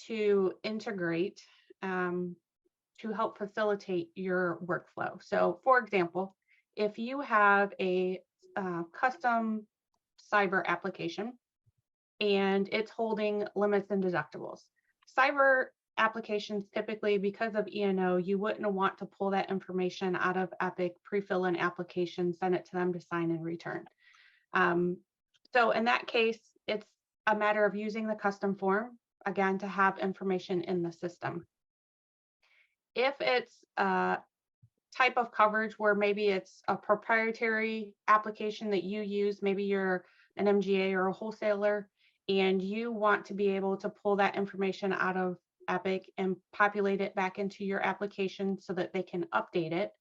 to integrate to help facilitate your workflow. So for example, if you have a custom cyber application and it's holding limits and deductibles, cyber applications typically, because of E&O, you wouldn't want to pull that information out of Epic, pre-fill an application, send it to them to sign and return. So in that case, it's a matter of using the custom form, again, to have information in the system. If it's a type of coverage where maybe it's a proprietary application that you use, maybe you're an MGA or a wholesaler, and you want to be able to pull that information out of Epic and populate it back into your application so that they can update it,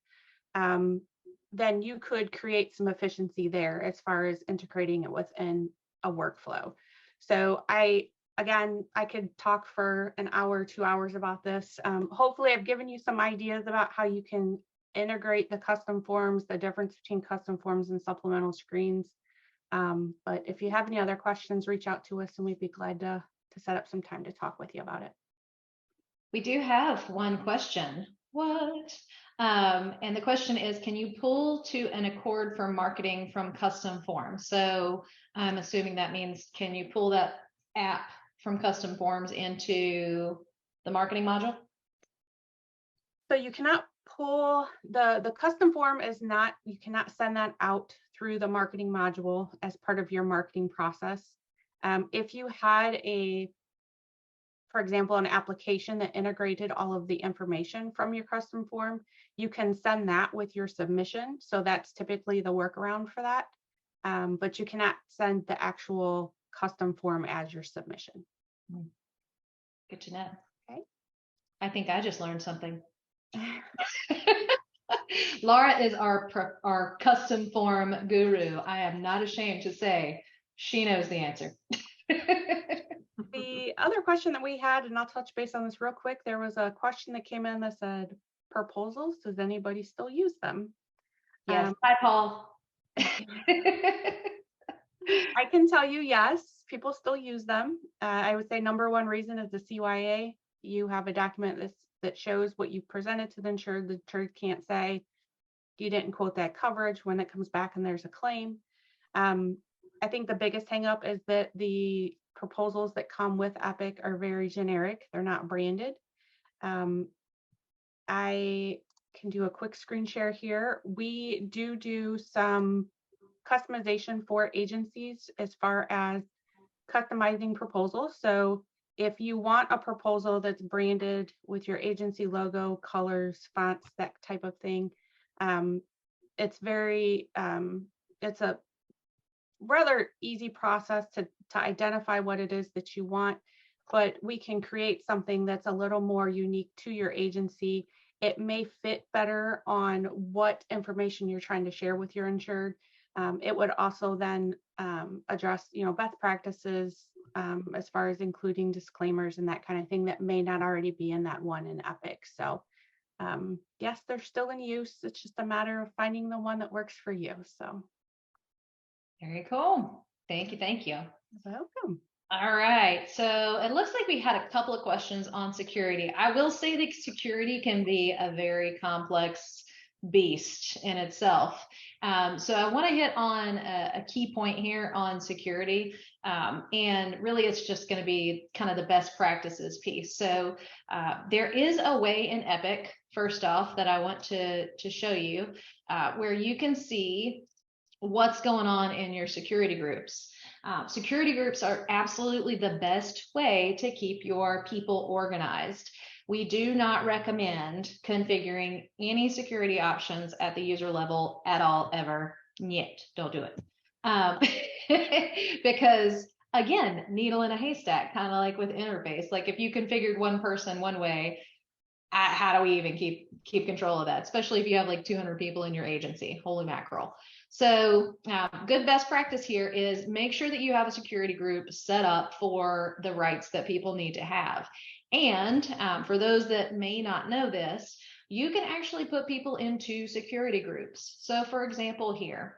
then you could create some efficiency there as far as integrating it within a workflow. So I could talk for an hour, 2 hours about this. Hopefully I've given you some ideas about how you can integrate the custom forms, the difference between custom forms and supplemental screens. But if you have any other questions, reach out to us and we'd be glad to set up some time to talk with you about it. We do have one question. What? And the question is, can you pull to an accord for marketing from custom forms? So I'm assuming that means, can you pull that app from custom forms into the marketing module? So you cannot pull the custom form is not, you cannot send that out through the marketing module as part of your marketing process. If you had a for example, an application that integrated all of the information from your custom form, you can send that with your submission. So that's typically the workaround for that. But you cannot send the actual custom form as your submission. Good to know. Okay. I think I just learned something. Laura is our custom form guru. I am not ashamed to say she knows the answer. The other question that we had, and I'll touch base on this real quick, there was a question that came in that said, proposals, does anybody still use them? Yes. Hi, Paul. I can tell you, yes, people still use them. I would say number one reason is the CYA. You have a document that shows what you presented to the insured. The insured can't say you didn't quote that coverage when it comes back and there's a claim. I think the biggest hangup is that the proposals that come with Epic are very generic. They're not branded. I can do a quick screen share here. We do some customization for agencies as far as customizing proposals. So if you want a proposal that's branded with your agency logo, colors, fonts, that type of thing, it's a rather easy process to identify what it is that you want, but we can create something that's a little more unique to your agency. It may fit better on what information you're trying to share with your insured. It would also then address, best practices as far as including disclaimers and that kind of thing that may not already be in that one in Epic. So yes, they're still in use. It's just a matter of finding the one that works for you. So. Very cool. Thank you. Thank you. Welcome. All right. So it looks like we had a couple of questions on security. I will say that security can be a very complex beast in itself. So I want to hit on a key point here on security. And really, it's just going to be kind of the best practices piece. So there is a way in Epic, first off, that I want to show you where you can see what's going on in your security groups. Security groups are absolutely the best way to keep your people organized. We do not recommend configuring any security options at the user level at all, ever. Yet, don't do it. Because again, needle in a haystack, kind of like with interface. Like if you configured one person one way, how do we even keep control of that? Especially if you have like 200 people in your agency. Holy mackerel. So good best practice here is make sure that you have a security group set up for the rights that people need to have. And for those that may not know this, you can actually put people into security groups. So for example, here,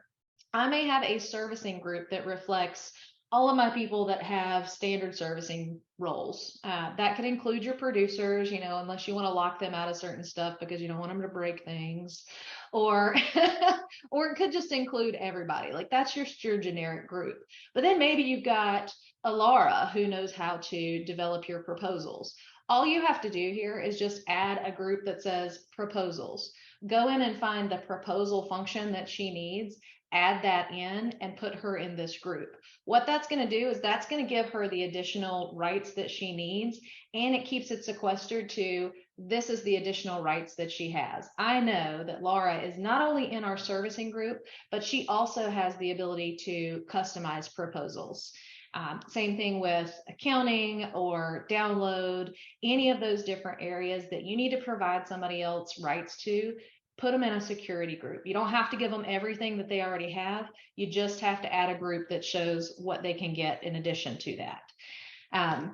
I may have a servicing group that reflects all of my people that have standard servicing roles. That could include your producers, unless you want to lock them out of certain stuff because you don't want them to break things, or it could just include everybody. Like that's your generic group. But then maybe you've got a Laura who knows how to develop your proposals. All you have to do here is just add a group that says proposals. Go in and find the proposal function that she needs, add that in and put her in this group. What that's going to do is that's going to give her the additional rights that she needs, and it keeps it sequestered to this is the additional rights that she has. I know that Laura is not only in our servicing group, but she also has the ability to customize proposals. Same thing with accounting or download, any of those different areas that you need to provide somebody else rights to. Put them in a security group. You don't have to give them everything that they already have. You just have to add a group that shows what they can get in addition to that.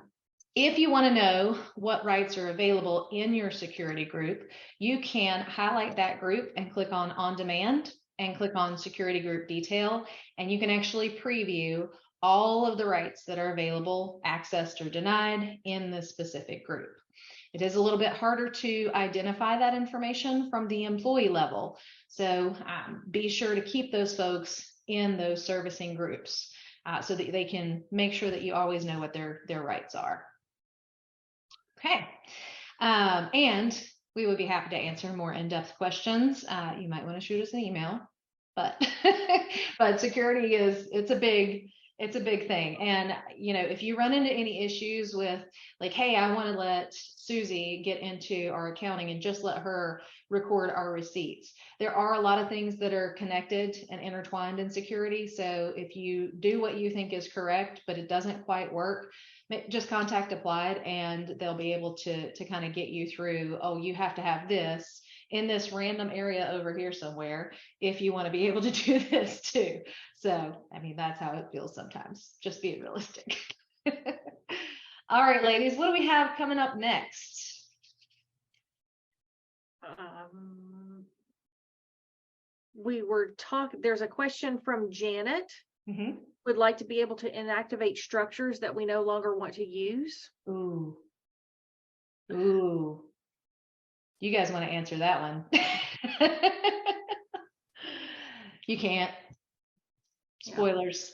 If you want to know what rights are available in your security group, you can highlight that group and click on demand and click on security group detail, and you can actually preview all of the rights that are available, accessed or denied in this specific group. It is a little bit harder to identify that information from the employee level. So be sure to keep those folks in those servicing groups so that they can make sure that you always know what their rights are. Okay. And we would be happy to answer more in-depth questions. You might want to shoot us an email, but security it's It's a big thing. And, if you run into any issues with like, hey, I want to let Susie get into our accounting and just let her record our receipts. There are a lot of things that are connected and intertwined in security. So if you do what you think is correct, but it doesn't quite work, just contact Applied and they'll be able to kind of get you through, oh, you have to have this in this random area over here somewhere if you want to be able to do this too. So, that's how it feels sometimes, just being realistic. All right, ladies, what do we have coming up next? We were talking, there's a question from Janet. Mm-hmm. Would like to be able to inactivate structures that we no longer want to use. Ooh. You guys want to answer that one? You can't. Spoilers.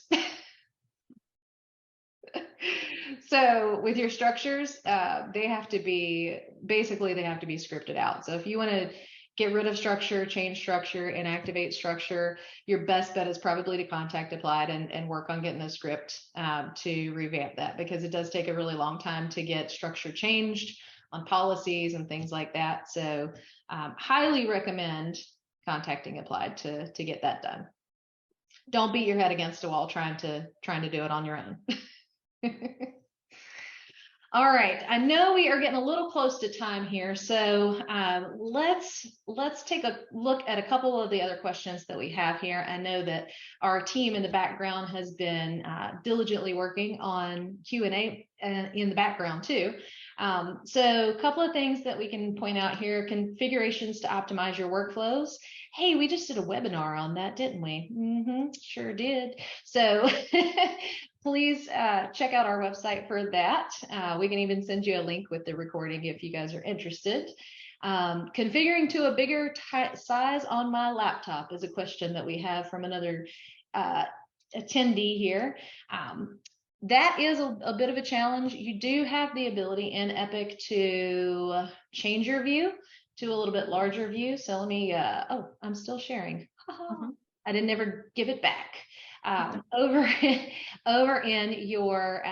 So with your structures, they have to be scripted out. So if you want to get rid of structure, change structure, inactivate structure, your best bet is probably to contact Applied and work on getting a script to revamp that, because it does take a really long time to get structure changed on policies and things like that. So highly recommend contacting Applied to get that done. Don't beat your head against a wall trying to do it on your own. All right, I know we are getting a little close to time here, so let's take a look at a couple of the other questions that we have here. I know that our team in the background has been diligently working on Q&A in the background too. So a couple of things that we can point out here: configurations to optimize your workflows. Hey, we just did a webinar on that, didn't we? Sure did. So please check out our website for that. We can even send you a link with the recording if you guys are interested. Configuring to a bigger size on my laptop is a question that we have from another attendee here. That is a bit of a challenge. You do have the ability in Epic to change your view to a little bit larger view. So let me, I'm still sharing. I didn't ever give it back. Over in your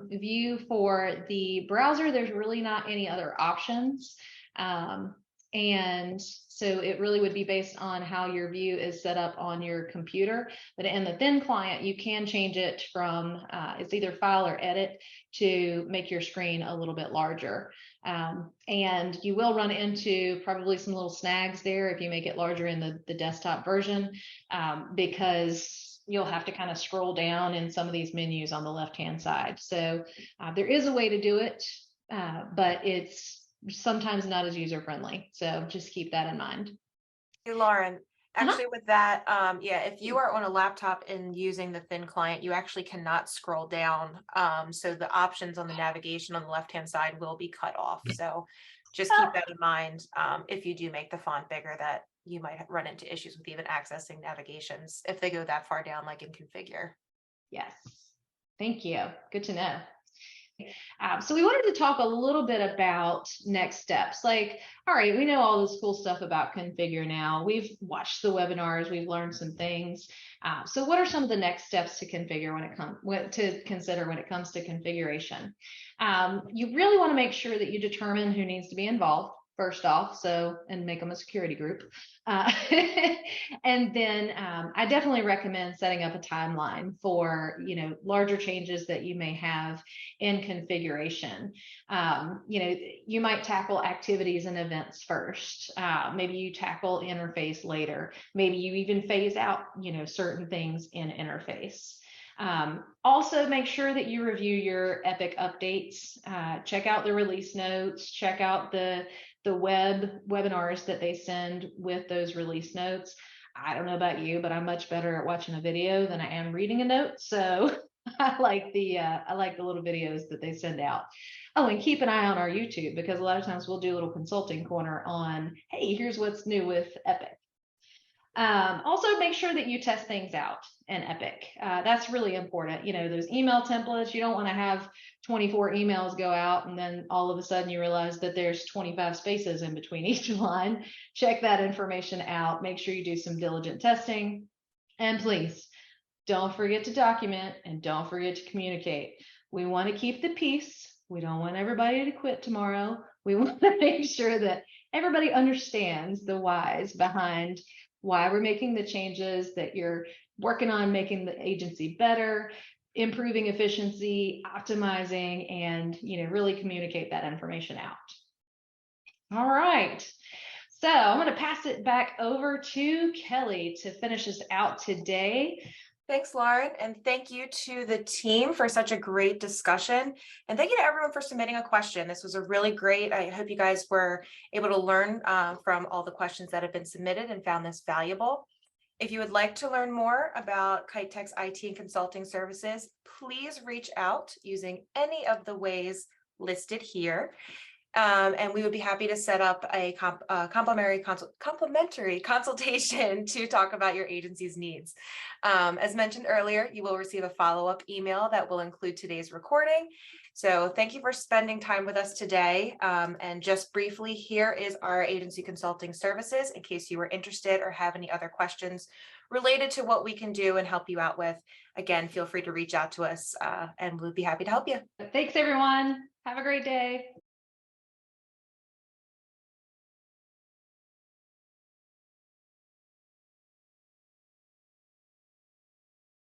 view for the browser, there's really not any other options. And so it really would be based on how your view is set up on your computer. But in the thin client, you can change it from it's either file or edit to make your screen a little bit larger. And you will run into probably some little snags there if you make it larger in the desktop version, because you'll have to kind of scroll down in some of these menus on the left-hand side. So there is a way to do it, but it's sometimes not as user-friendly. So just keep that in mind. Hey, Lauren, actually with that, if you are on a laptop and using the thin client, you actually cannot scroll down. So the options on the navigation on the left-hand side will be cut off. So just keep that in mind. If you do make the font bigger, that you might run into issues with even accessing navigations if they go that far down, like in configure. Yes, thank you. Good to know. So we wanted to talk a little bit about next steps. Like, all right, we know all this cool stuff about configure now. We've watched the webinars, we've learned some things. So what are some of the next steps to configure consider when it comes to configuration? You really want to make sure that you determine who needs to be involved first off, and make them a security group. And then I definitely recommend setting up a timeline for, larger changes that you may have in configuration. You might tackle activities and events first. Maybe you tackle interface later. Maybe you even phase out, certain things in interface. Also make sure that you review your Epic updates, check out the release notes, check out the webinars that they send with those release notes. I don't know about you, but I'm much better at watching a video than I am reading a note. So I like the little videos that they send out. Oh, and keep an eye on our YouTube, because a lot of times we'll do a little consulting corner on, hey, here's what's new with Epic. Also make sure that you test things out in Epic. That's really important. Those email templates, you don't want to have 24 emails go out and then all of a sudden you realize that there's 25 spaces in between each line. Check that information out. Make sure you do some diligent testing. And please don't forget to document, and don't forget to communicate. We want to keep the peace. We don't want everybody to quit tomorrow. We want to make sure that everybody understands the whys behind why we're making the changes, that you're working on making the agency better, improving efficiency, optimizing, and really communicate that information out. All right. So I'm going to pass it back over to Kelly to finish us out today. Thanks, Lauren, and thank you to the team for such a great discussion. And thank you to everyone for submitting a question. This was a really great. I hope you guys were able to learn from all the questions that have been submitted and found this valuable. If you would like to learn more about KiteTech's IT and consulting services, please reach out using any of the ways listed here. And we would be happy to set up a complimentary consultation to talk about your agency's needs. As mentioned earlier, you will receive a follow-up email that will include today's recording. So thank you for spending time with us today. And just briefly, here is our agency consulting services in case you were interested or have any other questions related to what we can do and help you out with. Again, feel free to reach out to us and we'll be happy to help you. Thanks, everyone. Have a great day.